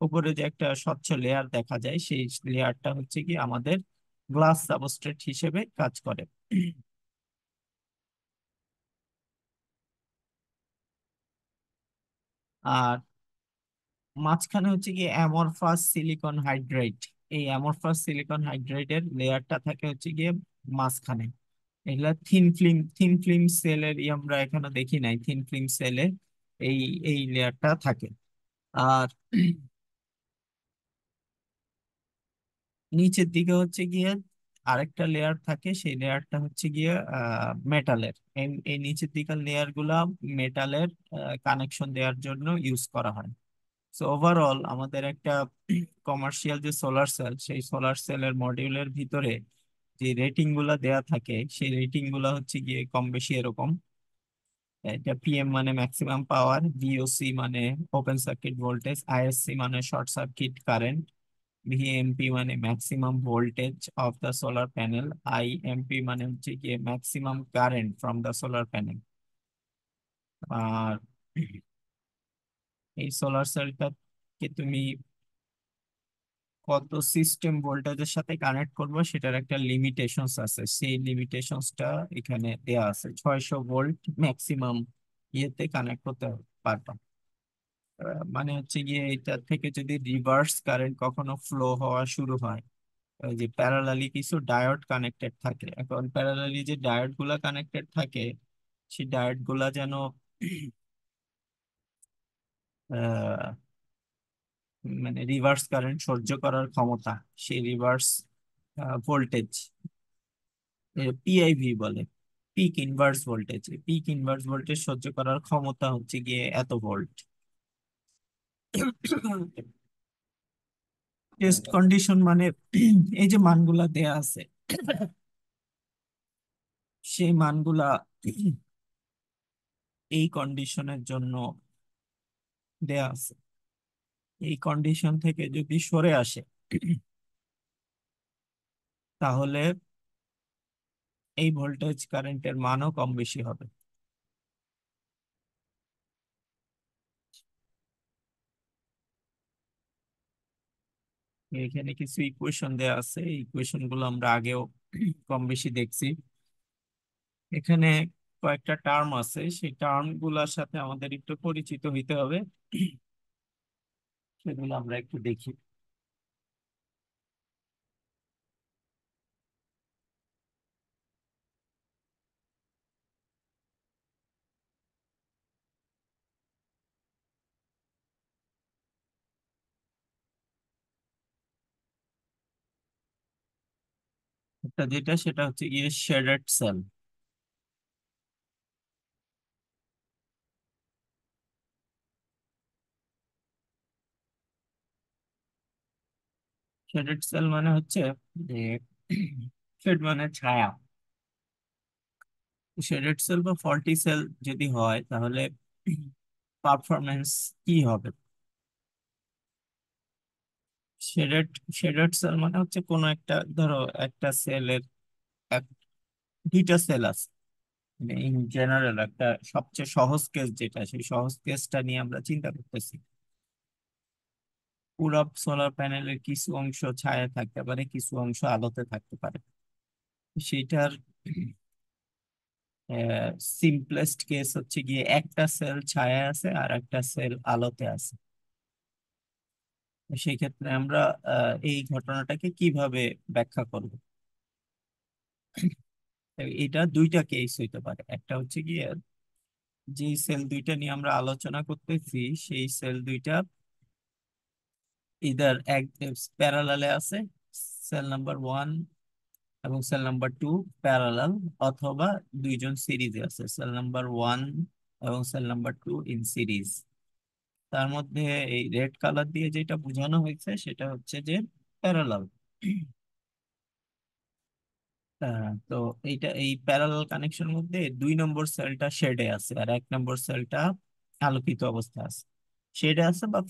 উপরে যে একটা স্বচ্ছ লেয়ার দেখা যায়, সেই লেয়ারটা হচ্ছে কি আমাদের গ্লাস সাবস্ট্রেট হিসেবে কাজ করে। আর মাঝখানে হচ্ছে কি অ্যামরফাস সিলিকন হাইড্রাইড। এই অ্যামরফাস সিলিকন হাইড্রাইডের লেয়ারটা থাকে হচ্ছে গিয়ে মাঝখানে। এগুলা থিন ফিল্ম সেলের আমরা এখানে দেখি নাই, থিন ফিল্ম সেলে এই এই লেয়ারটা থাকে। আর নিচের দিকে হচ্ছে গিয়ে আরেকটা লেয়ার থাকে, সেই লেয়ারটা হচ্ছে গিয়ে মেটালের। এই নিচের দিকের লেয়ার গুলা মেটালের কানেকশন দেওয়ার জন্য ইউজ করা হয়। সো ওভারঅল আমাদের একটা কমার্শিয়াল যে সোলার সেল, সেই সোলার সেলের মডিউলের ভিতরে যে রেটিং গুলা দেয়া থাকে, সেই রেটিং গুলা হচ্ছে গিয়ে কম বেশি এরকম। এটা পিএম মানে ম্যাক্সিমাম পাওয়ার, ভিওসি মানে ওপেন সার্কিট ভোল্টেজ, আইএসসি মানে শর্ট সার্কিট কারেন্ট, ভিএমপি মানে maximum voltage of the solar panel, IMP মানে হচ্ছে গিয়ে maximum current from the solar panel. আর এই সোলার সেলটাকে তুমি কত সিস্টেম ভোল্টেজের সাথে কানেক্ট করবো সেটার একটা লিমিটেশনস আছে। সেই লিমিটেশনসটা এখানে দেয়া আছে, 600 ভোল্ট ম্যাক্সিমাম ইয়েতে কানেক্ট করতে পারবা। মানে হচ্ছে গিয়ে এটা থেকে যদি রিভার্স কারেন্ট কখনো ফ্লো হওয়া শুরু হয়, ওই যে প্যারালালি কিছু ডায়োড কানেক্টেড থাকে, এখন প্যারালালি যে ডায়োড গুলা কানেক্টেড থাকে, সেই ডায়োড গুলা যেন আহ, মানে রিভার্স কারেন্ট সহ্য করার ক্ষমতা, সেই রিভার্স ভোল্টেজ পিআইভি বলে, পিক ইনভার্স ভোল্টেজ সহ্য করার ক্ষমতা হচ্ছে গিয়ে এত ভোল্ট। টেস্ট কন্ডিশন মানে এই যে মানগুলা দেয়া আছে, সেই মানগুলা এই কন্ডিশনের জন্য দেয়া আছে। এই কন্ডিশন থেকে যদি সরে আসে, তাহলে এই ভোল্টেজ কারেন্টের মানও কম বেশি হবে। এখানে কিছু ইকুয়েশন দেয়া আছে, এই ইকুয়েশন গুলো আমরা আগেও কম বেশি দেখছি। এখানে কয়েকটা টার্ম আছে, সেই টার্ম গুলার সাথে আমাদের একটু পরিচিত হইতে হবে। সেগুলো আমরা একটু দেখি। যেটা সেটা হচ্ছে গিয়ে শেডেড সেল। শেডেড সেল মানে হচ্ছে যে শেড মানে ছায়া। শেডেড সেল বা ফল্টি সেল যদি হয় তাহলে পারফরমেন্স কি হবে? শেডেড শেডেড সেল মানে হচ্ছে কোনো একটা, ধরো একটা সেলের দুইটা সেল আছে। ইন জেনারেল একটা সবচেয়ে সহজ কেস যেটা, সেই সহজ কেসটা নিয়ে আমরা চিন্তা করতেছি। পুরো সোলার প্যানেলের কিছু অংশ ছায়া থাকতে পারে, কিছু অংশ আলোতে থাকতে পারে। সেটার সিম্পলেস্ট কেস হচ্ছে গিয়ে একটা সেল ছায়া আছে আর একটা সেল আলোতে আছে। তো সেই ক্ষেত্রে আমরা এই ঘটনাটাকে কিভাবে ব্যাখ্যা করব? এটা দুইটা কেস হইতে পারে। একটা হচ্ছে গিয়ে যে সেল দুইটা নিয়ে আমরা আলোচনা করতেছি, সেই সেল দুইটা ইদার এক প্যারালালে আছে, সেল নাম্বার ওয়ান এবং সেল নাম্বার টু প্যারালাল, অথবা দুইজন সিরিজে আছে, সেল নাম্বার ওয়ান এবং cell number two in series. তার মধ্যে এই রেড কালার দিয়ে যেটা বোঝানো হয়েছে সেটা হচ্ছে যে প্যারালাল। তো এইটা এই প্যারালাল কানেকশন মধ্যে 2 নম্বর সেলটা শেডে আছে আর 1 নম্বর সেলটা আলোকিত অবস্থায় আছে। শেডে আছে বা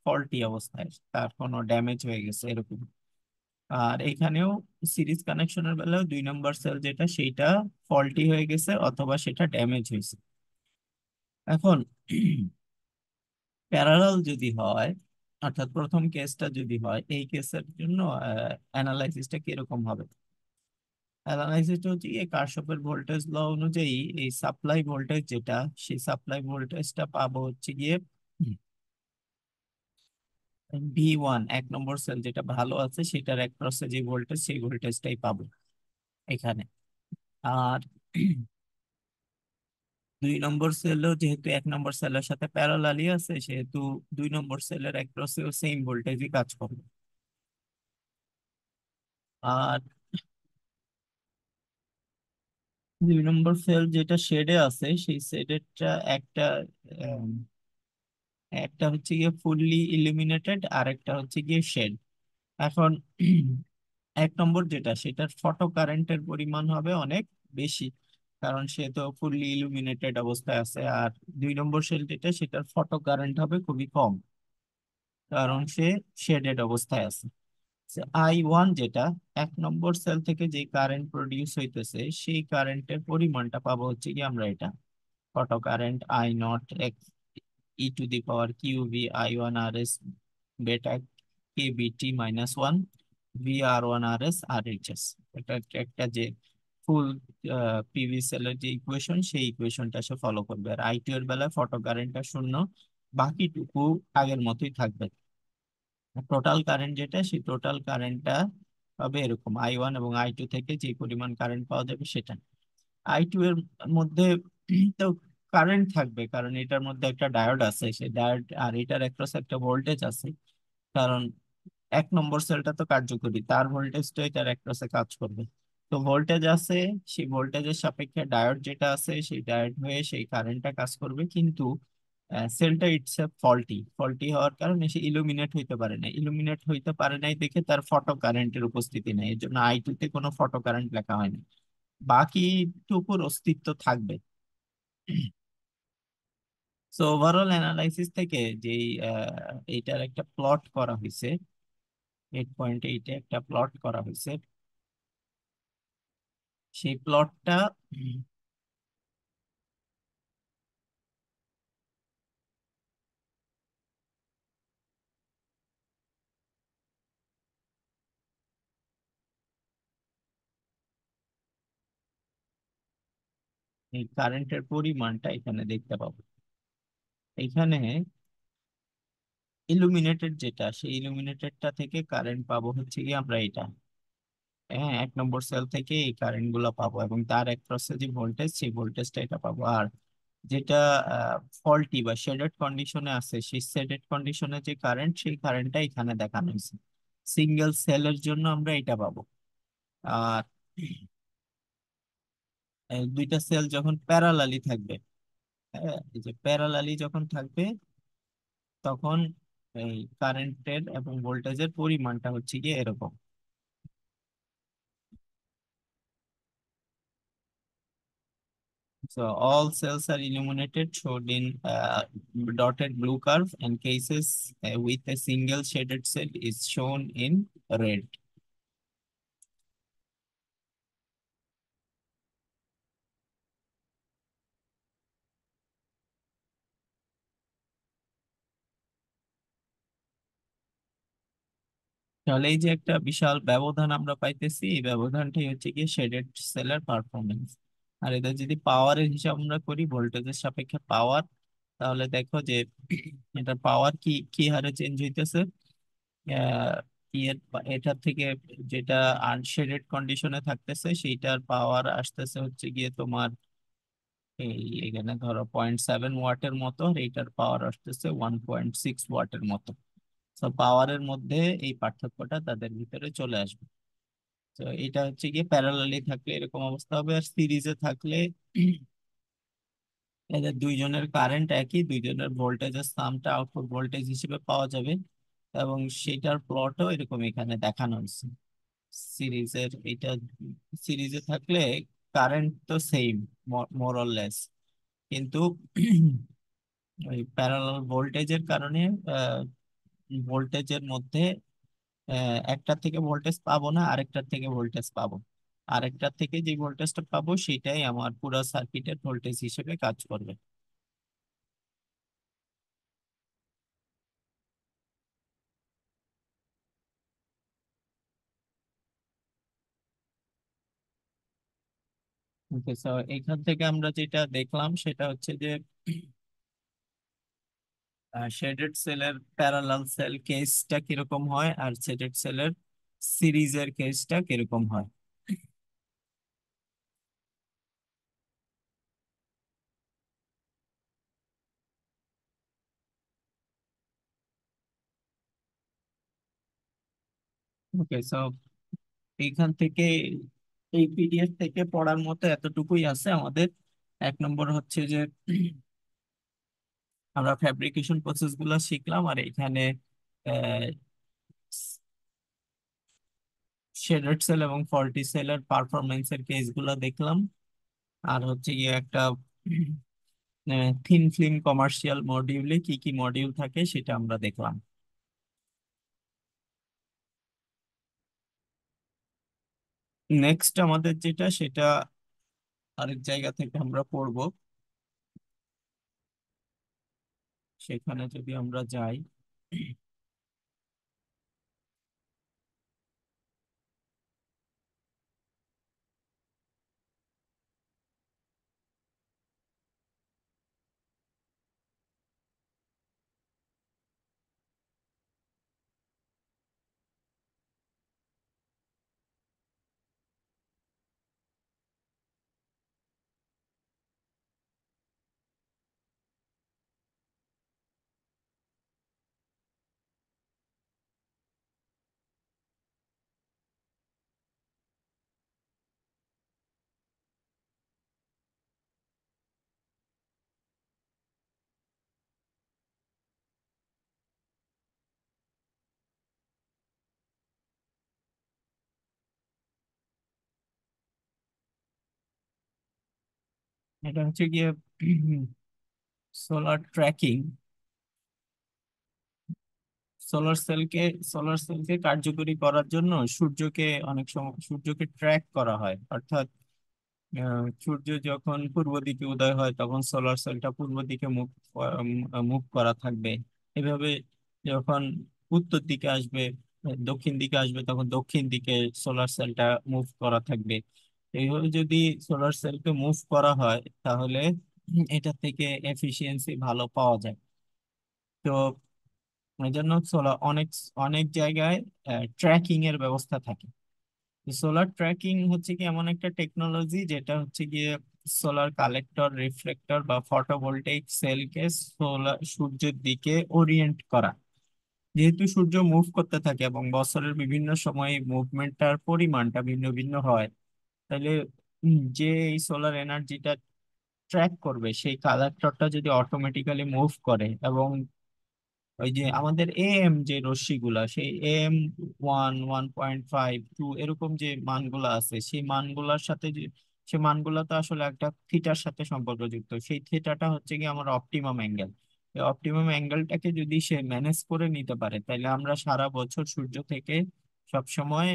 ফল্টি অবস্থায় আছে, তার কোনো ড্যামেজ হয়ে গেছে এরকম। আর এখানেও সিরিজ কানেকশনের বেলাও 2 নম্বর সেল যেটা, সেইটা ফল্টি হয়ে গেছে অথবা সেটা ড্যামেজ হয়েছে। এখন প্যারালাল যদি হয়, অর্থাৎ প্রথম কেসটা যদি হয়, এই কেসের জন্য অ্যানালাইসিসটা কিরকম হবে? অ্যানালাইসিসটা হচ্ছে এই কারশফের ভোল্টেজ ল অনুযায়ী এই সাপ্লাই ভোল্টেজ যেটা, সেই সাপ্লাই ভোল্টেজটা পাবো হচ্ছে গিয়ে V1, 1 নম্বর সেল যেটা ভালো আছে সেটার অ্যাক্রসে যে ভোল্টেজ, সেই ভোল্টেজটাই পাবো এখানে। আর 2 নম্বর সেলও যেহেতু 1 নম্বর সেলের সাথে প্যারালালি আছে, সেহেতু 2 নম্বর সেলের অ্যাক্রসেও সেম ভোল্টেজই কাজ করবে। আর 2 নম্বর সেল যেটা শেডে আছে, সেই শেডেরটা একটা আম, একটা হচ্ছে গিয়ে ফুললি ইলুমিনেটেড আর একটা হচ্ছে গিয়ে শেড। এখন 1 নম্বর যেটা, সেটার ফটো কারেন্টের পরিমাণ হবে অনেক বেশি, কারণ সে তো ফুললি ইলুমিনেটেড অবস্থায় আছে। আর 2 নম্বর সেল যেটা, সেটার ফটো কারেন্ট হবে খুবই কম, কারণ সে শেডেড অবস্থায় আছে। I1 যেটা, 1 নম্বর সেল থেকে যে কারেন্ট প্রডিউস হইতেছে, সেই কারেন্টের পরিমাণটা পাবো হচ্ছে কি আমরা এটা photo current I0 x e⁻q⁴ বেটা kBt-1 V r1 RS RHS। এটা একটা যে ফুল পিভি সেলের যে ইকুয়েশন, সেই ইকুয়েশনটা সে ফলো করবে। আর I2 এর বেলায় ফটো কারেন্টটা শূন্য, বাকিটুকু আগের মতোই থাকবে। টোটাল কারেন্ট যেটা, সেই টোটাল কারেন্টটা হবে এরকম, I1 এবং I2 থেকে যে পরিমাণ কারেন্ট পাওয়া যাবে সেটা। I2 এর মধ্যে তো কারেন্ট থাকবে, কারণ এটার মধ্যে একটা ডায়োড আছে, সেই ডায়োড আর এটার অ্যাক্রস একটা ভোল্টেজ আছে। কারণ 1 নম্বর সেলটা তো কার্যকরী, তার ভোল্টেজটা এটার অ্যাক্রসে কাজ করবে। তো ভোল্টেজ আছে, সেই ভোল্টেজের সাপেক্ষে ডায়োড যেটা আছে, সেই ডায়োড হয়ে সেই কারেন্টটা কাজ করবে। কিন্তু সেলটা ইটসেলফ ফল্টি, ফল্টি হওয়ার কারণে সে ইলুমিনেট হইতে পারে না। ইলুমিনেট হইতে পারে নাই দেখে তার ফটো কারেন্টের উপস্থিতি নেই, এর জন্য I2 তে কোনো ফটো কারেন্ট লেখা হয়নি। বাকিটুকুর অস্তিত্ব থাকবে। সো ওভারঅল অ্যানালাইসিস থেকে যেই এইটার একটা প্লট করা হয়েছে, 8.8-এ একটা প্লট করা হয়েছে, সেই প্লটটা এই কারেন্টের পরিমাণটা এখানে দেখতে পাবো। এখানে ইলুমিনেটেড যেটা, সেই ইলুমিনেটেডটা থেকে কারেন্ট পাবো হচ্ছে কি আমরা এটা, হ্যাঁ, 1 নম্বর সেল থেকে এই কারেন্ট গুলো পাবো এবং তার অ্যাক্রসে যে ভোল্টেজ, সেই ভোল্টেজটা এটা পাবো। আর যেটা ফল্টি বা শেডেড কন্ডিশনে আছে, সেই শেডেড কন্ডিশনে যে কারেন্ট, সেই কারেন্টটা এখানে দেখানো হয়েছে। সিঙ্গেল সেলের জন্য আমরা এটা পাবো। এই দুইটা সেল যখন প্যারালালি থাকবে, হ্যাঁ, এই যে প্যারালালি যখন থাকবে তখন এই কারেন্টের এবং ভোল্টেজের পরিমাণটা হচ্ছে গিয়ে এরকম. So all cells are illuminated, showed in dotted blue curve, and cases with a single shaded cell is shown in red. তাহলে এই যে একটা বিশাল ব্যবধান আমরা পাইতেছি, এই ব্যবধানটাই হচ্ছে গিয়ে শেডেড সেলের পারফরমেন্স. আর এটা যদি পাওয়ারের হিসাব আমরা করি, ভোল্টেজের সাপেক্ষে পাওয়ার, তাহলে দেখো যে এটা পাওয়ার কি কি হারে চেঞ্জ হইতেছে. আহ, এটা থেকে যেটা আনশেডেড কন্ডিশনে থাকতেছে সেইটার পাওয়ার আসতেছে হচ্ছে গিয়ে তোমার এই এখানে ধরো 0.7 ওয়াটের মতো, আর এইটার পাওয়ার আসতেছে 1.6 ওয়াটের মতো. তো পাওয়ারের মধ্যে এই পার্থক্যটা তাদের ভিতরে চলে আসবে. তো এটা হচ্ছে গিয়ে প্যারালালি থাকলে এরকম অবস্থা হবে, আর সিরিজে থাকলে এদের দুইজনের কারেন্ট একই, দুইজনের ভোল্টেজের সামটা আউটপুট ভোল্টেজ হিসেবে পাওয়া যাবে. এবং সেটার প্লটও এরকম এখানে দেখানো হয়েছে সিরিজের. এটা সিরিজে থাকলে কারেন্ট তো সেম, মোর অর লেস, কিন্তু ওই প্যারালাল ভোল্টেজের কারণে ভোল্টেজের মধ্যে একটার থেকে ভোল্টেজ পাবো না, আরেকটার থেকে ভোল্টেজ পাবো. আরেকটার থেকে যে ভোল্টেজটা পাবো সেটাই আমার পুরো সার্কিটের ভোল্টেজ হিসেবে কাজ করবে. ওকে, সো এখান থেকে আমরা যেটা দেখলাম সেটা হচ্ছে যে শেডেড সেলের প্যারালাল সেল কেসটা কিরকম হয়, আর শেডেড সেলের সিরিজের কেসটা কিরকম হয়. ওকে, সো এইখান থেকে এই পিডিএফ থেকে পড়ার মতো এতটুকুই আছে আমাদের. এক নম্বর হচ্ছে যে আমরা ফ্যাব্রিকেশন প্রসেস গুলো শিখলাম, আর এখানে শেডেড সেল এবং ফল্টি সেলের পারফরমেন্সের কেসগুলো দেখলাম. আর হচ্ছে গিয়ে একটা থিন ফিল্ম কমার্শিয়াল মডিউলে কি কি মডিউল থাকে সেটা আমরা দেখলাম. নেক্সট আমাদের যেটা সেটা আরেক জায়গা থেকে আমরা পড়বো. সেখানে যদি আমরা যাই, এটা হচ্ছে গিয়ে সোলার ট্র্যাকিং. সোলার সেলকে সোলার সেলকে কার্যকরী করার জন্য সূর্যকে অনেক সময় সূর্যকে ট্র্যাক করা হয়. অর্থাৎ সূর্য যখন পূর্ব দিকে উদয় হয় তখন সোলার সেলটা পূর্ব দিকে মুখ মুখ করা থাকবে. এভাবে যখন উত্তর দিকে আসবে, দক্ষিণ দিকে আসবে, তখন দক্ষিণ দিকে সোলার সেলটা মুভ করা থাকবে. এইভাবে যদি সোলার সেলকে মুভ করা হয় তাহলে এটা থেকে এফিসিয়েন্সি ভালো পাওয়া যায়. তো এই জন্য সোলার অনেক অনেক জায়গায় ট্র্যাকিং এর ব্যবস্থা থাকে. সোলার ট্র্যাকিং হচ্ছে কি এমন একটা টেকনোলজি যেটা হচ্ছে গিয়ে সোলার কালেক্টর, রিফ্লেক্টর বা ফটোভোল্টাইক সেলকে সোলার সূর্যের দিকে ওরিয়েন্ট করা. যেহেতু সূর্য মুভ করতে থাকে এবং বছরের বিভিন্ন সময় মুভমেন্টটার পরিমাণটা ভিন্ন ভিন্ন হয়, তাহলে যে এই সোলার এনার্জিটা ট্র্যাক করবে সেই কালেক্টরটা যদি অটোমেটিক্যালি মুভ করে, এবং ওই যে আমাদের এম যে রশ্মিগুলা, সেই M1, 1.5, 2 এরকম যে মানগুলা আছে, সেই মানগুলার সাথে যে, সে মানগুলা তো আসলে একটা থিটার সাথে সম্পর্কযুক্ত। সেই থিটাটা হচ্ছে কি আমার অপটিমাম অ্যাঙ্গেল। এই অপটিমাম অ্যাঙ্গেলটাকে যদি সে ম্যানেজ করে নিতে পারে, তাহলে আমরা সারা বছর সূর্য থেকে সবসময়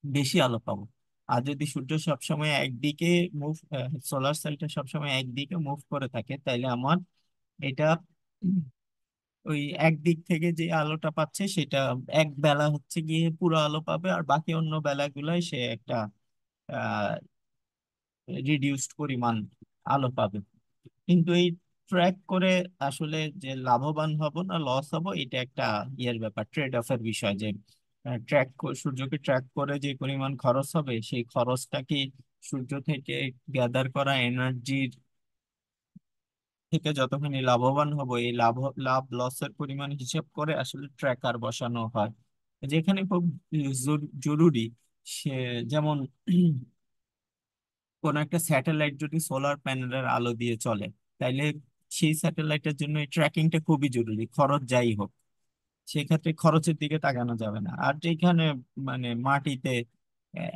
বেশি আলো পাবো। আর যদি সূর্য সবসময় একদিকে মুভ, সোলার সেলটা সবসময় একদিকে মুভ করে থাকে, তাইলে আমার এটা ওই একদিক থেকে যে আলোটা পাচ্ছে সেটা এক বেলা হচ্ছে গিয়ে পুরো আলো পাবে, আর বাকি অন্য বেলাগুলাই সে একটা রিডিউসড পরিমাণ আলো পাবে। কিন্তু এই ট্র্যাক করে আসলে যে লাভবান হব না লস হব, এটা একটা ইয়ের ব্যাপার, ট্রেড অফের বিষয়। যে সূর্যকে ট্র্যাক করে যে পরিমাণ খরচ হবে, সেই খরচটা কি সূর্য থেকে গ্যাদার করা এনার্জির থেকে যতখানি লাভবান হব, এই লাভ লসের পরিমাণ হিসাব করে আসলে ট্র্যাকার বসানো হয়। যেখানে খুব জরুরি, সে যেমন কোন একটা স্যাটেলাইট যদি সোলার প্যানেলের আলো দিয়ে চলে, তাইলে সেই স্যাটেলাইটের জন্য এই ট্র্যাকিংটা খুবই জরুরি, খরচ যাই হোক। সেক্ষেত্রে খরচের দিকে তাকানো যাবে না। আর যেখানে মানে মাটিতে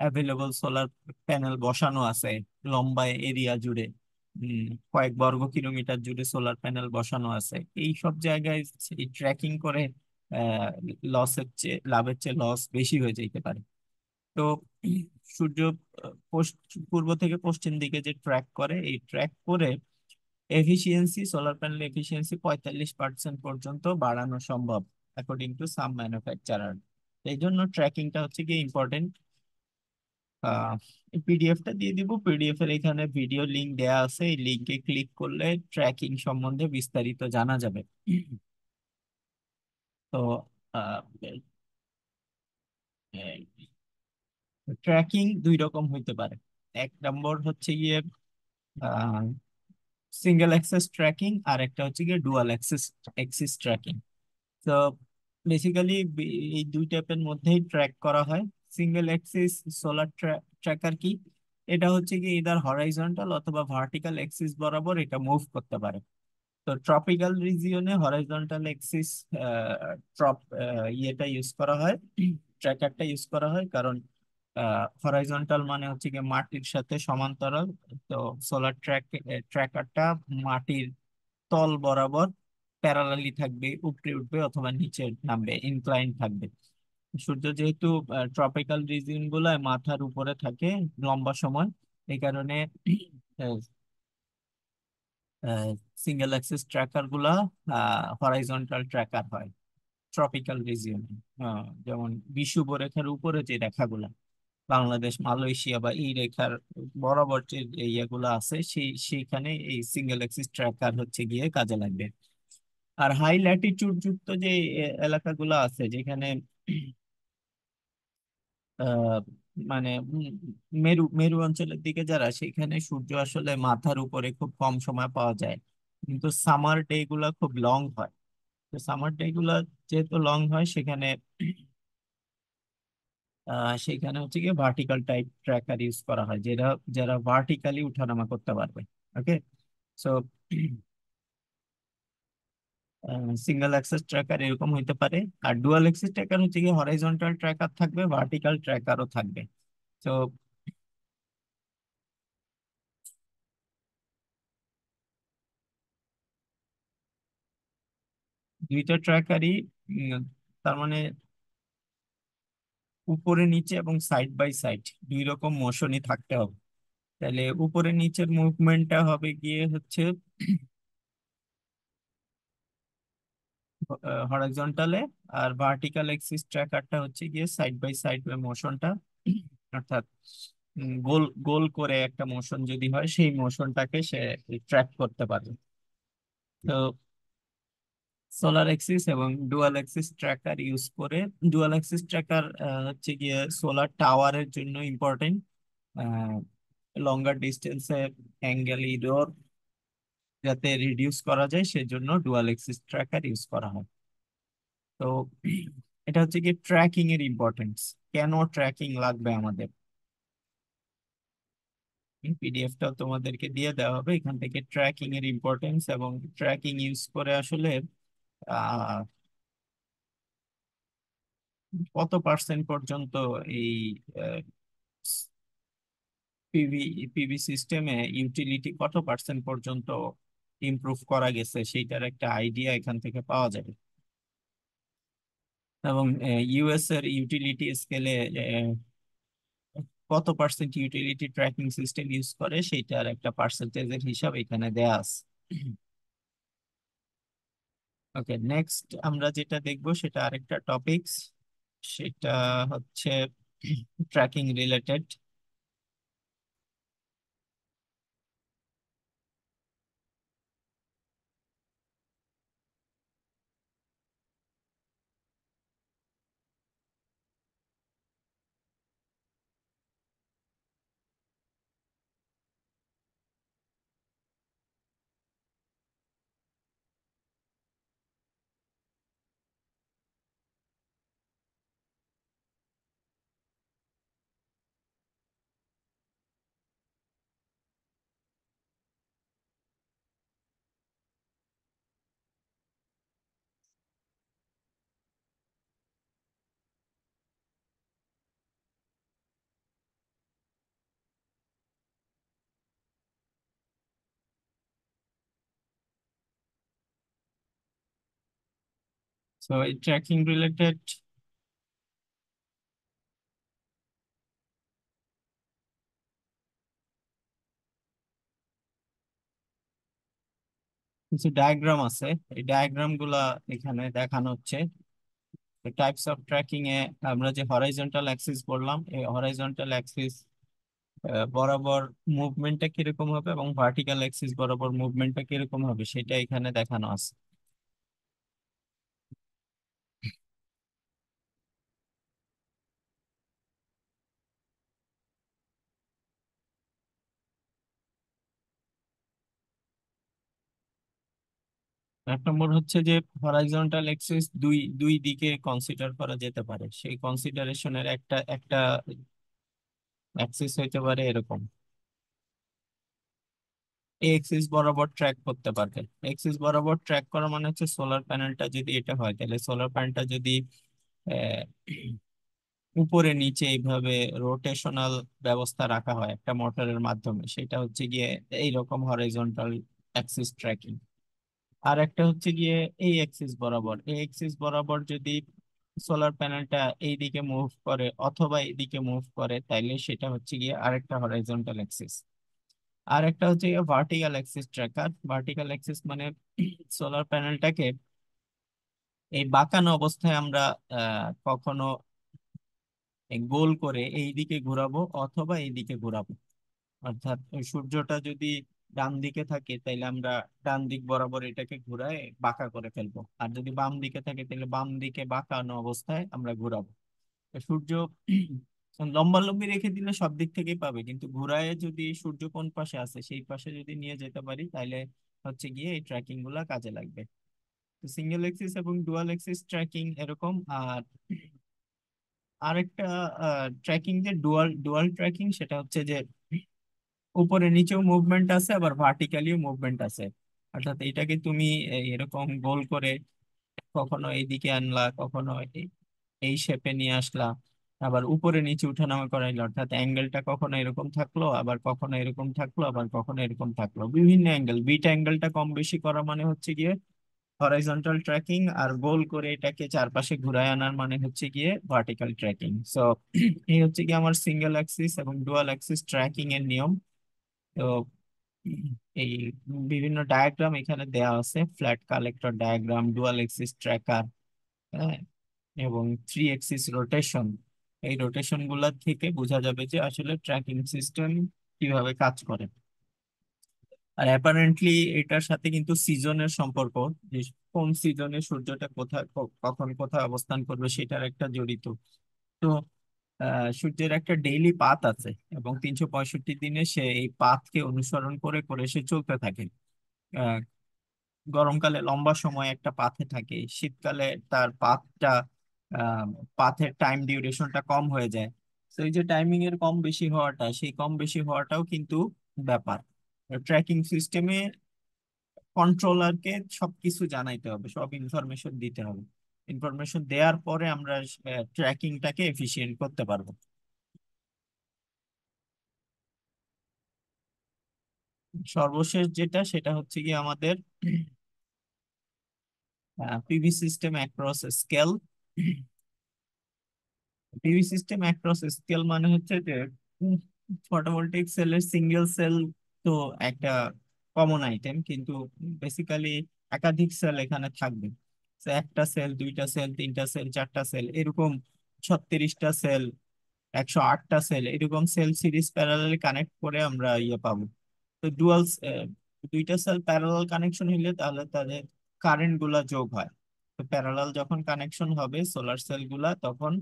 অ্যাভেলেবল সোলার প্যানেল বসানো আছে লম্বা এরিয়া জুড়ে, উম, কয়েক বর্গ কিলোমিটার জুড়ে সোলার প্যানেল বসানো আছে, এই সব জায়গায় এই ট্র্যাকিং করে লসের চেয়ে লাভের চেয়ে লস বেশি হয়ে যেতে পারে। তো সূর্য পূর্ব থেকে পশ্চিম দিকে যে ট্র্যাক করে, এই ট্র্যাক করে এফিসিয়েন্সি, সোলার প্যানেল এফিসিয়েন্সি 45% পর্যন্ত বাড়ানো সম্ভব, অ্যাকর্ডিং টু সাম ম্যানুফ্যাকচারার। এই জন্য ট্র্যাকিংটা হচ্ছে কি ইম্পর্টেন্ট। পিডিএফটা দিয়ে দিব, পিডিএফ এর এখানে ভিডিও লিংক দেয়া আছে, এই লিংকে ক্লিক করলে ট্র্যাকিং সম্বন্ধে বিস্তারিত জানা যাবে। তো ট্র্যাকিং দুই রকম হইতে পারে। এক নম্বর হচ্ছে গিয়ে সিঙ্গেল অ্যাক্সেস ট্র্যাকিং, আর একটা হচ্ছে গিয়ে ডুয়াল অ্যাক্সেস অ্যাক্সিস ট্র্যাকিং। তো বেসিক্যালি এই দুই টাইপের মধ্যেই ট্র্যাক করা হয়। সিঙ্গেল অ্যাক্সিস সোলার ট্র্যাকার কি, এটা হচ্ছে কি ইদার হরাইজন্টাল অথবা ভার্টিক্যাল অ্যাক্সিস বরাবর এটা মুভ করতে পারে। তো ট্রপিক্যাল রিজিয়নে হরাইজন্টাল অ্যাক্সিস ট্রপ ইয়েটা ইউজ করা হয়, ট্র্যাকারটা ইউজ করা হয়, কারণ হরাইজন্টাল মানে হচ্ছে কি মাটির সাথে সমান্তরাল। তো সোলার ট্র্যাকারটা মাটির তল বরাবর প্যারালালি থাকবে, উপরে উঠবে অথবা নিচে নামবে, ইনক্লাইন থাকবে। সূর্য যেহেতু ট্রপিক্যাল রিজিয়ন গুলায় মাথার উপরে থাকে লম্বা সময়, এই কারণে সিঙ্গেল অ্যাক্সিস ট্র্যাকার গুলা হরাইজন্টাল ট্র্যাকার হয় ট্রপিক্যাল রিজিয়নে। যেমন বিষুবরেখার উপরে যে রেখাগুলা, বাংলাদেশ, মালয়েশিয়া বা এই রেখার বরাবর যে ইয়েগুলো আছে, সেইখানে এই সিঙ্গেল অ্যাক্সিস ট্র্যাকার হচ্ছে গিয়ে কাজে লাগবে। আর হাই ল্যাটিটিউড যুক্ত যে এলাকাগুলো আছে, যেখানে আহ, মানে মেরু মেরু অঞ্চলের দিকে যারা, সেখানে সূর্য আসলে মাথার উপরে খুব কম সময় পাওয়া যায়, কিন্তু সামার ডে গুলা খুব লং হয়। তো সামার ডে গুলা যেহেতু লং হয়, সেখানে সেখানে হচ্ছে গিয়ে ভার্টিক্যাল টাইপ ট্র্যাকার ইউজ করা হয়, যেটা যারা ভার্টিক্যালি উঠানামা করতে পারবে। ওকে। সো সিঙ্গেল অ্যাক্সেস ট্র্যাকার এরকম হইতে পারে। আর ডুয়াল অ্যাক্সেস ট্র্যাকার হচ্ছে কি হরাইজন্টাল ট্র্যাকার থাকবে, ভার্টিক্যাল ট্র্যাকারও থাকবে। তো দুইটা ট্র্যাকারই, তার মানে উপরে নিচে এবং সাইড বাই সাইড দুই রকম মোশনই থাকতে হবে। তাহলে উপরে নিচের মুভমেন্টটা হবে গিয়ে হচ্ছে হরাইজন্টালে, আর ভার্টিক্যাল এক্সিস ট্র্যাকারটা হচ্ছে গিয়ে সাইড বাই সাইড মোশনটা, অর্থাৎ গোল গোল করে একটা মোশন যদি হয়, সেই মোশনটাকে সে ট্র্যাক করতে পারবে। তো সোলার এক্সিস এবং ডুয়াল এক্সিস ট্র্যাকার ইউজ করে, ডুয়াল এক্সিস ট্র্যাকার হচ্ছে গিয়ে সোলার টাওয়ারের জন্য ইম্পর্টেন্ট। লঙ্গার ডিস্টেন্সে অ্যাঙ্গেল ইরর যাতে রিডিউস করা যায়, সেজন্য ডুয়াল এক্সিস ট্র্যাকার ইউজ করা হয়। তো এটা হচ্ছে কি ট্র্যাকিং এর ইম্পর্টেন্স, কেন ট্র্যাকিং লাগবে আমাদের। পিডিএফটাও তোমাদেরকে দিয়ে দেওয়া হবে, এখান থেকে ট্র্যাকিং এর ইম্পর্টেন্স এবং ট্র্যাকিং ইউজ করে আসলে আহ, কত পার্সেন্ট পর্যন্ত এই পিভি পিভি সিস্টেমে ইউটিলিটি কত পার্সেন্ট পর্যন্ত ইমপ্রুভ করা গেছে সেইটার একটা আইডিয়া এখান থেকে পাওয়া যাবে। এবং ইউএস এর ইউটিলিটি স্কেলে কত percent utility tracking system use করে সেইটার একটা পার্সেন্টেজের হিসাব এখানে দেয়া আছে। ওকে, নেক্সট আমরা যেটা দেখবো সেটা আরেকটা টপিকস, সেটা হচ্ছে ট্র্যাকিং রিলেটেড। সো এই ট্র্যাকিং রিলেটেড কিছু ডায়াগ্রাম আছে, এই ডায়াগ্রাম গুলা এখানে দেখানো হচ্ছে। টাইপস অফ ট্র্যাকিং এ আমরা যে হরাইজন্টাল অ্যাক্সিস বললাম, এই হরাইজন্টাল অ্যাক্সিস বরাবর মুভমেন্টটা কিরকম হবে এবং ভার্টিক্যাল অ্যাক্সিস বরাবর মুভমেন্টটা কিরকম হবে সেটা এখানে দেখানো আছে। এক নম্বর হচ্ছে যে হরাইজন্টাল অ্যাক্সিস দুই দুই দিকে কনসিডার করা যেতে পারে, সেই কনসিডারেশনের একটা একটা অ্যাক্সিস হইতে পারে এরকম, এই এক্সিস বরাবর ট্র্যাক করতে পারবে। এক্সিস বরাবর ট্র্যাক করা মানে হচ্ছে সোলার প্যানেলটা যদি এটা হয়, তাহলে সোলার প্যানেলটা যদি আহ, উপরে নিচে এইভাবে রোটেশনাল ব্যবস্থা রাখা হয় একটা মোটরের মাধ্যমে, সেটা হচ্ছে গিয়ে এইরকম হরাইজন্টাল অ্যাক্সিস ট্র্যাকিং। আর একটা হচ্ছে গিয়ে এই অ্যাক্সিস বরাবর, এই অ্যাক্সিস বরাবর যদি সোলার প্যানেলটা এইদিকে মুভ করে অথবা এইদিকে মুভ করে, তাইলে সেটা হচ্ছে গিয়ে আরেকটা হরাইজন্টাল অ্যাক্সিস। আর একটা হচ্ছে গিয়ে vertical Axis tracker. Vertical Axis মানে সোলার প্যানেলটাকে এই বাঁকানো অবস্থায় আমরা কখনো গোল করে এই দিকে ঘোরাবো অথবা এই দিকে ঘোরাবো। অর্থাৎ ওই সূর্যটা যদি ডান দিকে থাকে তাহলে আমরা ডান দিক বরাবর এটাকে ঘুরায় বাঁকা করে ফেলবো, আর যদি বাম দিকে থাকে তাহলে বাম দিকে বাঁকানো অবস্থায় আমরা ঘুরাবো। তো সূর্য লম্বা লম্বি রেখে দিলে সব দিক থেকেই পাবে, কিন্তু ঘুরায় যদি সূর্য কোন পাশে আছে সেই পাশে যদি নিয়ে যেতে পারি তাহলে হচ্ছে গিয়ে এই ট্র্যাকিং গুলা কাজে লাগবে। তো সিঙ্গেল এক্সিস এবং ডুয়াল এক্সিস ট্র্যাকিং এরকম। আর আরেকটা ট্র্যাকিং যে ডুয়াল ডুয়াল ট্র্যাকিং, সেটা হচ্ছে যে উপরে নিচেও মুভমেন্ট আছে আবার ভার্টিক্যালিও মুভমেন্ট আছে। অর্থাৎ এটাকে তুমি এরকম গোল করে কখনো এইদিকে আনলা, কখনো এই শেপে নিয়ে আসলা, আবার উপরে নিচে উঠানামা করাইলো, অর্থাৎ অ্যাঙ্গেলটা কখনো এরকম থাকলো, আবার কখনো এরকম থাকলো, আবার কখনো এরকম থাকলো, বিভিন্ন অ্যাঙ্গেল, বিট অ্যাঙ্গেলটা কম বেশি করা মানে হচ্ছে গিয়ে হরাইজন্টাল ট্র্যাকিং, আর গোল করে এটাকে চারপাশে ঘুরায় আনার মানে হচ্ছে গিয়ে ভার্টিক্যাল ট্র্যাকিং। সো এই হচ্ছে গিয়ে আমার সিঙ্গেল অ্যাক্সিস এবং ডুয়াল অ্যাক্সিস ট্র্যাকিং এর নিয়ম। তো এই বিভিন্ন ডায়াগ্রাম এখানে দেওয়া আছে, flat collector diagram, dual axis tracker, হ্যাঁ, এবং থ্রি এক্সিস রোটেশন। এই রোটেশন গুলা থেকে বোঝা যাবে যে আসলে ট্র্যাকিং সিস্টেম কিভাবে কাজ করে। আর অ্যাপারেন্টলি এটার সাথে কিন্তু সিজনের সম্পর্ক, যে কোন সিজনে সূর্যটা কোথায় কখন কোথায় অবস্থান করবে সেটার একটা জড়িত। তো সূর্যের একটা ডেইলি পাথ আছে এবং 365 দিনে সে এই পাথকে অনুসরণ করে করে সে চলতে থাকে। আহ, গরমকালে লম্বা সময় একটা পাথে থাকে, শীতকালে তার পাথটা পাথের টাইম ডিউরেশনটা কম হয়ে যায়। তো এই যে টাইমিং এর কম বেশি হওয়াটা, সেই কম বেশি হওয়াটাও কিন্তু ব্যাপার। ট্র্যাকিং সিস্টেমে কন্ট্রোলারকে সবকিছু জানাইতে হবে, সব ইনফরমেশন দিতে হবে। ইনফরমেশন দেওয়ার পরে আমরা ট্র্যাকিংটাকে এফিশিয়েন্ট করতে পারবো। সর্বশেষ যেটা, সেটা হচ্ছে কি আমাদের PV system across scale. PV system across scale মানে হচ্ছে যে ফটোভোল্টাইক সেলের সিঙ্গেল সেল তো একটা কমন আইটেম, কিন্তু বেসিক্যালি একাধিক সেল এখানে থাকবে। তো একটা সেল, দুইটা সেল, তিনটা সেল, চারটা সেল, এরকম 36টা সেল, 108টা সেল, এরকম সেল সিরিজ প্যারালালি কানেক্ট করে আমরা ইয়ে পাবো। তো দুইটা সেল প্যারালাল কানেকশন হইলে তাহলে তাদের কারেন্ট গুলা যোগ হয়। তো প্যারালাল যখন কানেকশন হবে সোলার সেল গুলা, তখন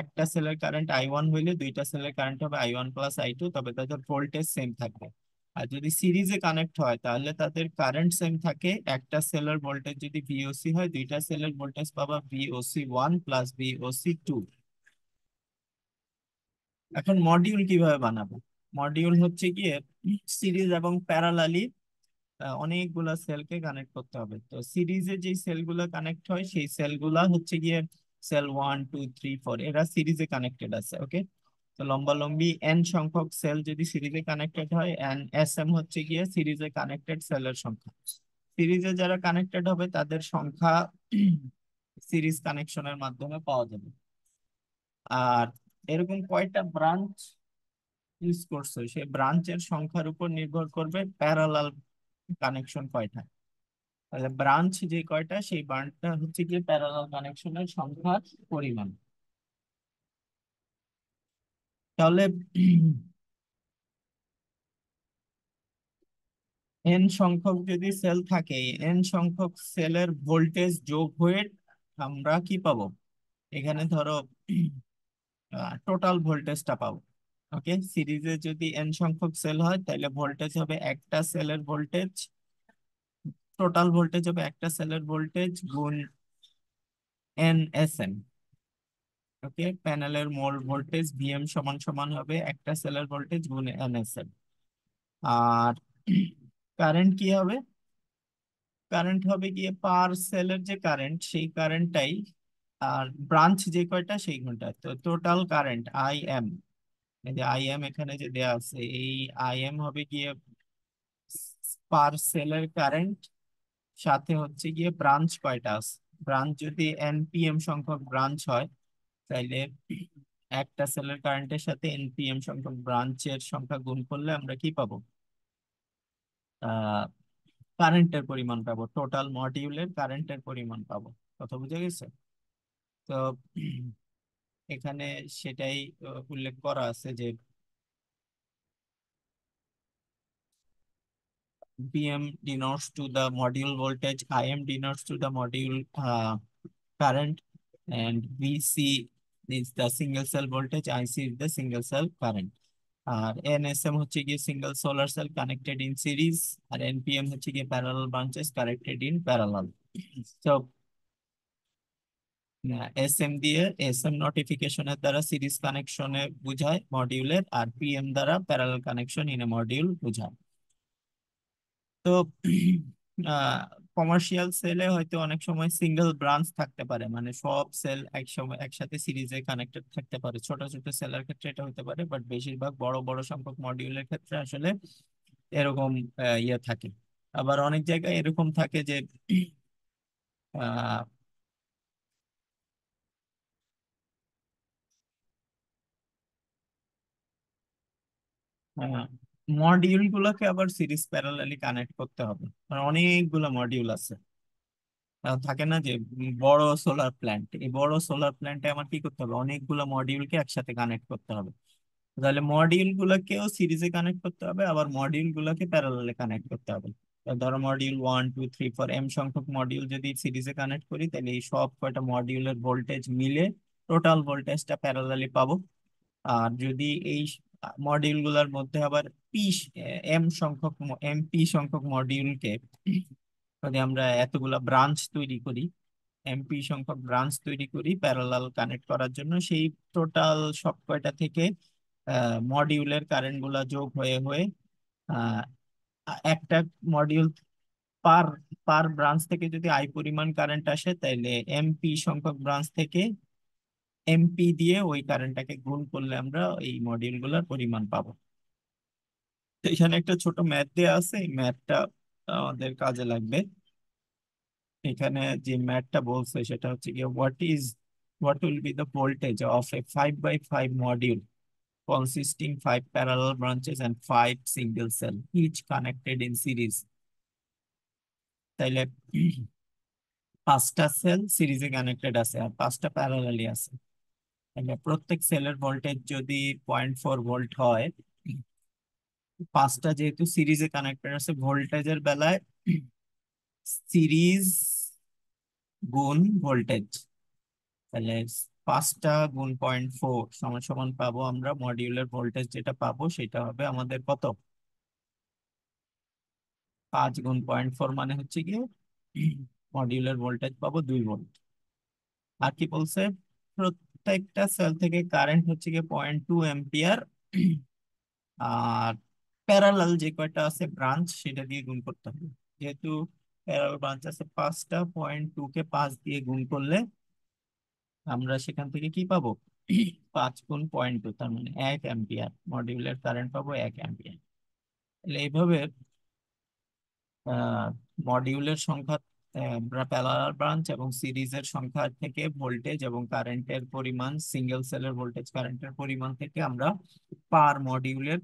একটা সেলের কারেন্ট I1 হইলে দুইটা সেলের কারেন্ট হবে I1 + I2, তবে তাদের ভোল্টেজ সেম থাকবে। আর যদি সিরিজে কানেক্ট হয় তাহলে তাদের কারেন্ট সেম থাকে। একটা সেলের ভোল্টেজ যদি VOC হয়, দুইটা সেলের ভোল্টেজ পাবা VOC1 + VOC2। এখন মডিউল কিভাবে বানাবো? মডিউল হচ্ছে গিয়ে সিরিজ এবং প্যারালালি অনেকগুলা সেলকে কানেক্ট করতে হবে। তো সিরিজে যে সেলগুলা কানেক্ট হয় সেই সেলগুলা হচ্ছে গিয়ে সেল 1 2 3 4, এরা সিরিজে কানেক্টেড আছে। ওকে, তো লম্বা লম্বি এন সংখ্যক সেল যদি সিরিজে কানেক্টেড হয়, এন এস এম হচ্ছে গিয়ে সিরিজে কানেক্টেড সেলের সংখ্যা। সিরিজে যারা কানেক্টেড হবে তাদের সংখ্যা সিরিজ কানেকশনের মাধ্যমে পাওয়া যাবে। আর এরকম কয়টা ব্রাঞ্চ ইউজ করছো সেই ব্রাঞ্চের সংখ্যার উপর নির্ভর করবে প্যারালাল কানেকশন কয়টা। তাহলে ব্রাঞ্চ যে কয়টা, সেই ব্রাঞ্চটা হচ্ছে গিয়ে প্যারালাল কানেকশনের সংখ্যার পরিমাণ। তাহলে এন সংখ্যক যদি সেল থাকে, এন সংখ্যক সেলের ভোল্টেজ যোগ হয়ে আমরা কি পাবো? এখানে ধরো টোটাল ভোল্টেজটা পাবো। ওকে, সিরিজে যদি এন সংখ্যক সেল হয় তাহলে ভোল্টেজ হবে একটা সেলের ভোল্টেজ, টোটাল ভোল্টেজ হবে একটা সেলের ভোল্টেজ গুণ NSM। ওকে, প্যানেলের মোল ভোল্টেজ VM সমান সমান হবে একটা সেলের ভোল্টেজ গুণ NSM। আর কারেন্ট কি হবে? কারেন্ট হবে গিয়ে পার সেলের যে কারেন্ট, সেই কারেন্টটাই, আর ব্রাঞ্চ যে কয়টা সেই ঘন্টা, তো টোটাল কারেন্ট IM। এই যে IM এখানে যে দেয়া আছে, এই IM হবে গিয়ে পার সেলের কারেন্ট, সাথে হচ্ছে গিয়ে ব্রাঞ্চ কয়টা আছে। ব্রাঞ্চ যদি NPM সংখ্যক ব্রাঞ্চ হয়, তাইলে একটা সেলের কারেন্টের সাথে NPM সংখ্যক ব্রাঞ্চের সংখ্যা গুণ করলে আমরা কি পাবো? আহ কারেন্টের পরিমাণ পাবো, টোটাল মডিউলের কারেন্টের পরিমাণ পাবো। কথা বুঝে গেছে? তো এখানে সেটাই উল্লেখ করা আছে যে PM denotes to the module voltage, IM denotes to the module current, and VC is the single cell voltage, IC is the single cell current. R NSM হচ্ছে গিয়ে single solar cell connected in series, আর NPM হচ্ছে গিয়ে parallel branches connected in parallel. তো SM দিয়ে, SM নোটিফিকেশনের দ্বারা series কানেকশনে বোঝায় মডিউলের, আর PM দ্বারা parallel connection in a module বোঝায়। তো কমার্শিয়াল সেলে হয়তো অনেক সময় সিঙ্গেল ব্রাঞ্চ থাকতে পারে, মানে সব সেল একসময় একসাথে সিরিজে কানেক্টেড থাকতে পারে। ছোট ছোট সেলের ক্ষেত্রে এটা হতে পারে, বাট বেশিরভাগ বড় বড় সংখ্যক মডিউলের ক্ষেত্রে আসলে এরকম ইয়ে থাকে। আবার অনেক জায়গায় এরকম থাকে যে মডিউল গুলোকে আবার সিরিজ প্যারালালি কানেক্ট করতে হবে। মানে অনেকগুলো মডিউল আছে। থাকে না যে বড় সোলার প্ল্যান্ট, এই বড় সোলার প্ল্যান্টে আমার কি করতে হবে? অনেকগুলো মডিউলকে একসাথে কানেক্ট করতে হবে। তাহলে মডিউল গুলোকেও সিরিজে কানেক্ট করতে হবে, আবার মডিউল গুলোকে প্যারালালে কানেক্ট করতে হবে। তো ধরো মডিউল 1 2 3 4 এম সংখ্যক মডিউল যদি সিরিজে কানেক্ট করি, তাহলে এই সব কয়টা মডিউলের ভোল্টেজ মিলে টোটাল ভোল্টেজটা প্যারালালি পাবো। আর যদি এই মডিউল গুলোর মধ্যে আবার পি MP সংখ্যক মডিউলকে যদি আমরা এতগুলা ব্রাঞ্চ তৈরি করি, এমপি সংখ্যক ব্রাঞ্চ তৈরি করি প্যারালাল কানেক্ট করার জন্য। সেই টোটাল সব কয়টা থেকে মডিউলের কারেন্ট গুলা যোগ হয়ে হয়ে আহ, একটা মডিউল পার পার ব্রাঞ্চ থেকে যদি আই পরিমাণ কারেন্ট আসে, তাইলে এমপি সংখ্যক ব্রাঞ্চ থেকে এমপি দিয়ে ওই কারেন্টটাকে গুণ করলে আমরা এই মডিউল গুলার পরিমাণ পাবো। তো এখানে একটা ছোট ম্যাথ দেওয়া আছে, এই ম্যাথটা আমাদের কাজে লাগবে। এখানে যে ম্যাথটা বলছে সেটা হচ্ছে কি, what will be the voltage of A 5 by 5 module consisting 5 parallel branches and 5 single cell each connected in series। তাইলে পাঁচটা সেল সিরিজে কানেক্টেড আছে আর পাঁচটা প্যারালালি আছে। তাহলে প্রত্যেক সেলের ভোল্টেজ যদি 0.4 ভোল্ট হয়, পাঁচটা যেহেতু সিরিজে কানেক্টেড আছে, ভোল্টেজের বেলায় সিরিজ গুণ ভোল্টেজ, তাহলে পাঁচটা গুণ 0.4 সমান সমান পাবো আমরা মডিউলের ভোল্টেজ যেটা পাবো সেটা হবে আমাদের কত, 5 গুণ 0.4 মানে হচ্ছে গিয়ে মডিউলের ভোল্টেজ পাবো 2 ভোল্ট। আর কি বলছে, প্রত্যেকটা সেল থেকে কারেন্ট হচ্ছে গিয়ে 0.2 অ্যাম্পিয়ার, আর প্যারালাল যে কয়টা আছে ব্রাঞ্চ সেটা দিয়ে গুণ করতে হবে। যেহেতু প্যারালাল ব্রাঞ্চ আছে পাঁচটা, 0.2 কে 5 দিয়ে গুণ করলে আমরা সেখান থেকে কি পাবো, 5 গুণ 0.2 তার মানে 1 অ্যাম্পিয়ার, মডিউলের কারেন্ট পাবো 1 অ্যাম্পিয়ার। তাহলে এইভাবে মডিউলের সংখ্যা, প্যারালাল ব্রাঞ্চ এবং সিরিজের সংখ্যা থেকে ভোল্টেজ এবং কারেন্টের পরিমাণ, সিঙ্গেল সেলের ভোল্টেজ কারেন্টের পরিমাণ থেকে আমরা পার মডিউলের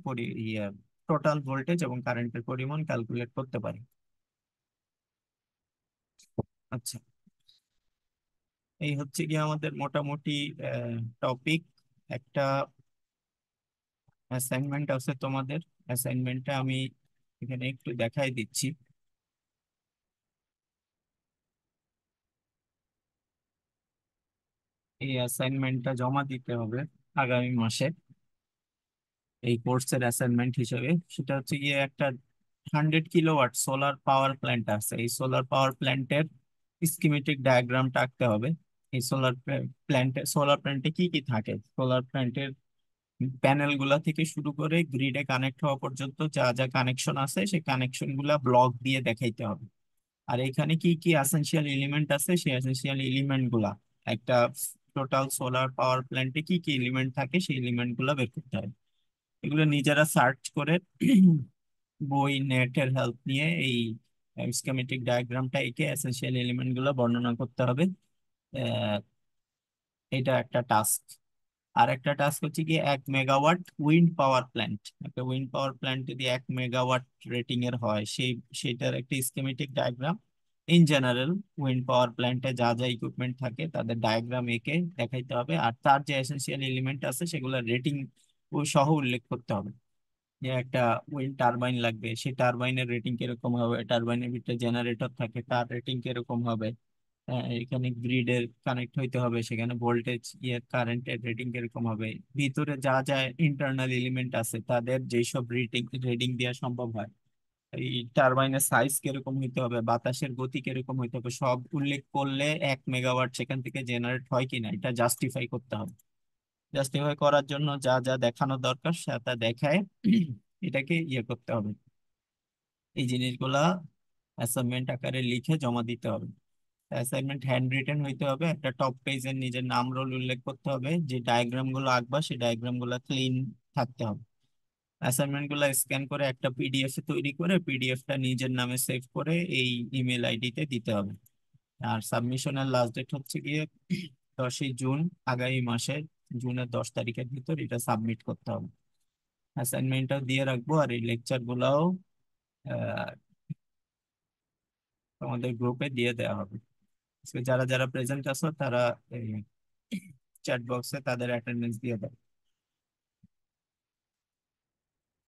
টোটাল ভোল্টেজ এবং কারেন্টের পরিমাণ ক্যালকুলেট করতে পারি। আচ্ছা, এই হচ্ছে গিয়ে আমাদের মোটামুটি টপিক। একটা অ্যাসাইনমেন্ট আছে তোমাদের, অ্যাসাইনমেন্টটা আমি এখানে একটু দেখাই দিচ্ছি। এই অ্যাসাইনমেন্টটা জমা দিতে হবে আগামী মাসে এই কোর্সের অ্যাসাইনমেন্ট হিসেবে। সেটা হচ্ছে গিয়ে একটা 100 কিলোওয়াট সোলার পাওয়ার প্ল্যান্ট আছে, এই সোলার পাওয়ার প্ল্যান্টের স্কিমেটিক ডায়াগ্রামটা আঁকতে হবে। এই সোলার প্ল্যান্টে কি কি থাকে, সোলার প্ল্যান্টের প্যানেল গুলা থেকে শুরু করে গ্রিডে কানেক্ট হওয়া পর্যন্ত যা যা কানেকশন আছে সেই কানেকশন গুলা ব্লক দিয়ে দেখাইতে হবে। আর এখানে কি কি এসেনশিয়াল এলিমেন্ট আছে সেই এসেনশিয়াল এলিমেন্ট গুলা, একটা টোটাল সোলার পাওয়ার প্ল্যান্টে কি কি এলিমেন্ট থাকে সেই এলিমেন্ট গুলা বের করতে হবে। এগুলো নিজেরা সার্চ করে বই নেটের হেল্প নিয়ে এই স্কিমেটিক ডায়াগ্রামটা এঁকে এসেনশিয়াল এলিমেন্ট গুলো বর্ণনা করতে হবে। আহ, এটা একটা টাস্ক। আর একটা টাস্ক হচ্ছে কি, 1 মেগাওয়াট উইন্ড পাওয়ার প্ল্যান্ট, একটা উইন্ড পাওয়ার প্ল্যান্ট যদি 1 মেগাওয়াট রেটিং এর হয়, সেটার একটা schematic diagram in general wind power প্ল্যান্টে যা যা ইকুইপমেন্ট থাকে তাদের ডায়াগ্রাম এঁকে দেখাইতে হবে। আর তার যে এসেনশিয়াল এলিমেন্ট আছে সেগুলো রেটিং সহ উল্লেখ করতে হবে। যে একটা উইন্ড টারবাইন লাগবে, সেই টারবাইনের রেটিং কিরকম হবে, টারবাইনের ভিতরে জেনারেটর থাকে তার রেটিং কিরকম হবে, এখানে গ্রিডের কানেক্ট হইতে হবে সেখানে ভোল্টেজ কারেন্টের রেটিং কিরকম হবে, ভিতরে যা যা ইন্টারনাল এলিমেন্ট আছে তাদের যেসব রেটিং রেটিং দেওয়া সম্ভব হয়, এই টারবাইনের সাইজ কিরকম হইতে হবে, বাতাসের গতি কিরকম হইতে হবে, সব উল্লেখ করলে 1 মেগাওয়াট সেখান থেকে জেনারেট হয় কিনা এটা জাস্টিফাই করতে হবে। জাস্টিফাই করার জন্য যা যা দেখানো দরকার সেটা দেখায় এটাকে করতে হবে। এই জিনিসগুলা অ্যাসাইনমেন্ট আকারে লিখে জমা দিতে হবে। অ্যাসাইনমেন্ট হ্যান্ড রিটেন হইতে হবে, একটা টপ পেজে নিজের নাম রোল উল্লেখ করতে হবে, যে ডায়াগ্রাম গুলো আঁকবা সেই ডায়াগ্রাম গুলো ক্লিন থাকতে হবে। অ্যাসাইনমেন্ট গুলো স্ক্যান করে একটা পিডিএফ তৈরি করে পিডিএফটা নিজের নামে সেভ করে এই ইমেল আইডিতে দিতে হবে। আর সাবমিশনের লাস্ট ডেট হচ্ছে গিয়ে 10ই জুন, আগামী মাসে জুনের 10 তারিখের ভিতর এটা সাবমিট করতে হবে। অ্যাসাইনমেন্টটাও দিয়ে রাখবো আর এই লেকচার গুলাও আহ, তোমাদের গ্রুপে দিয়ে দেওয়া হবে। So, যারা যারা প্রেজেন্ট আছো তারা চ্যাট বক্সে তাদের অ্যাটেন্ডেন্স দিয়ে দাও।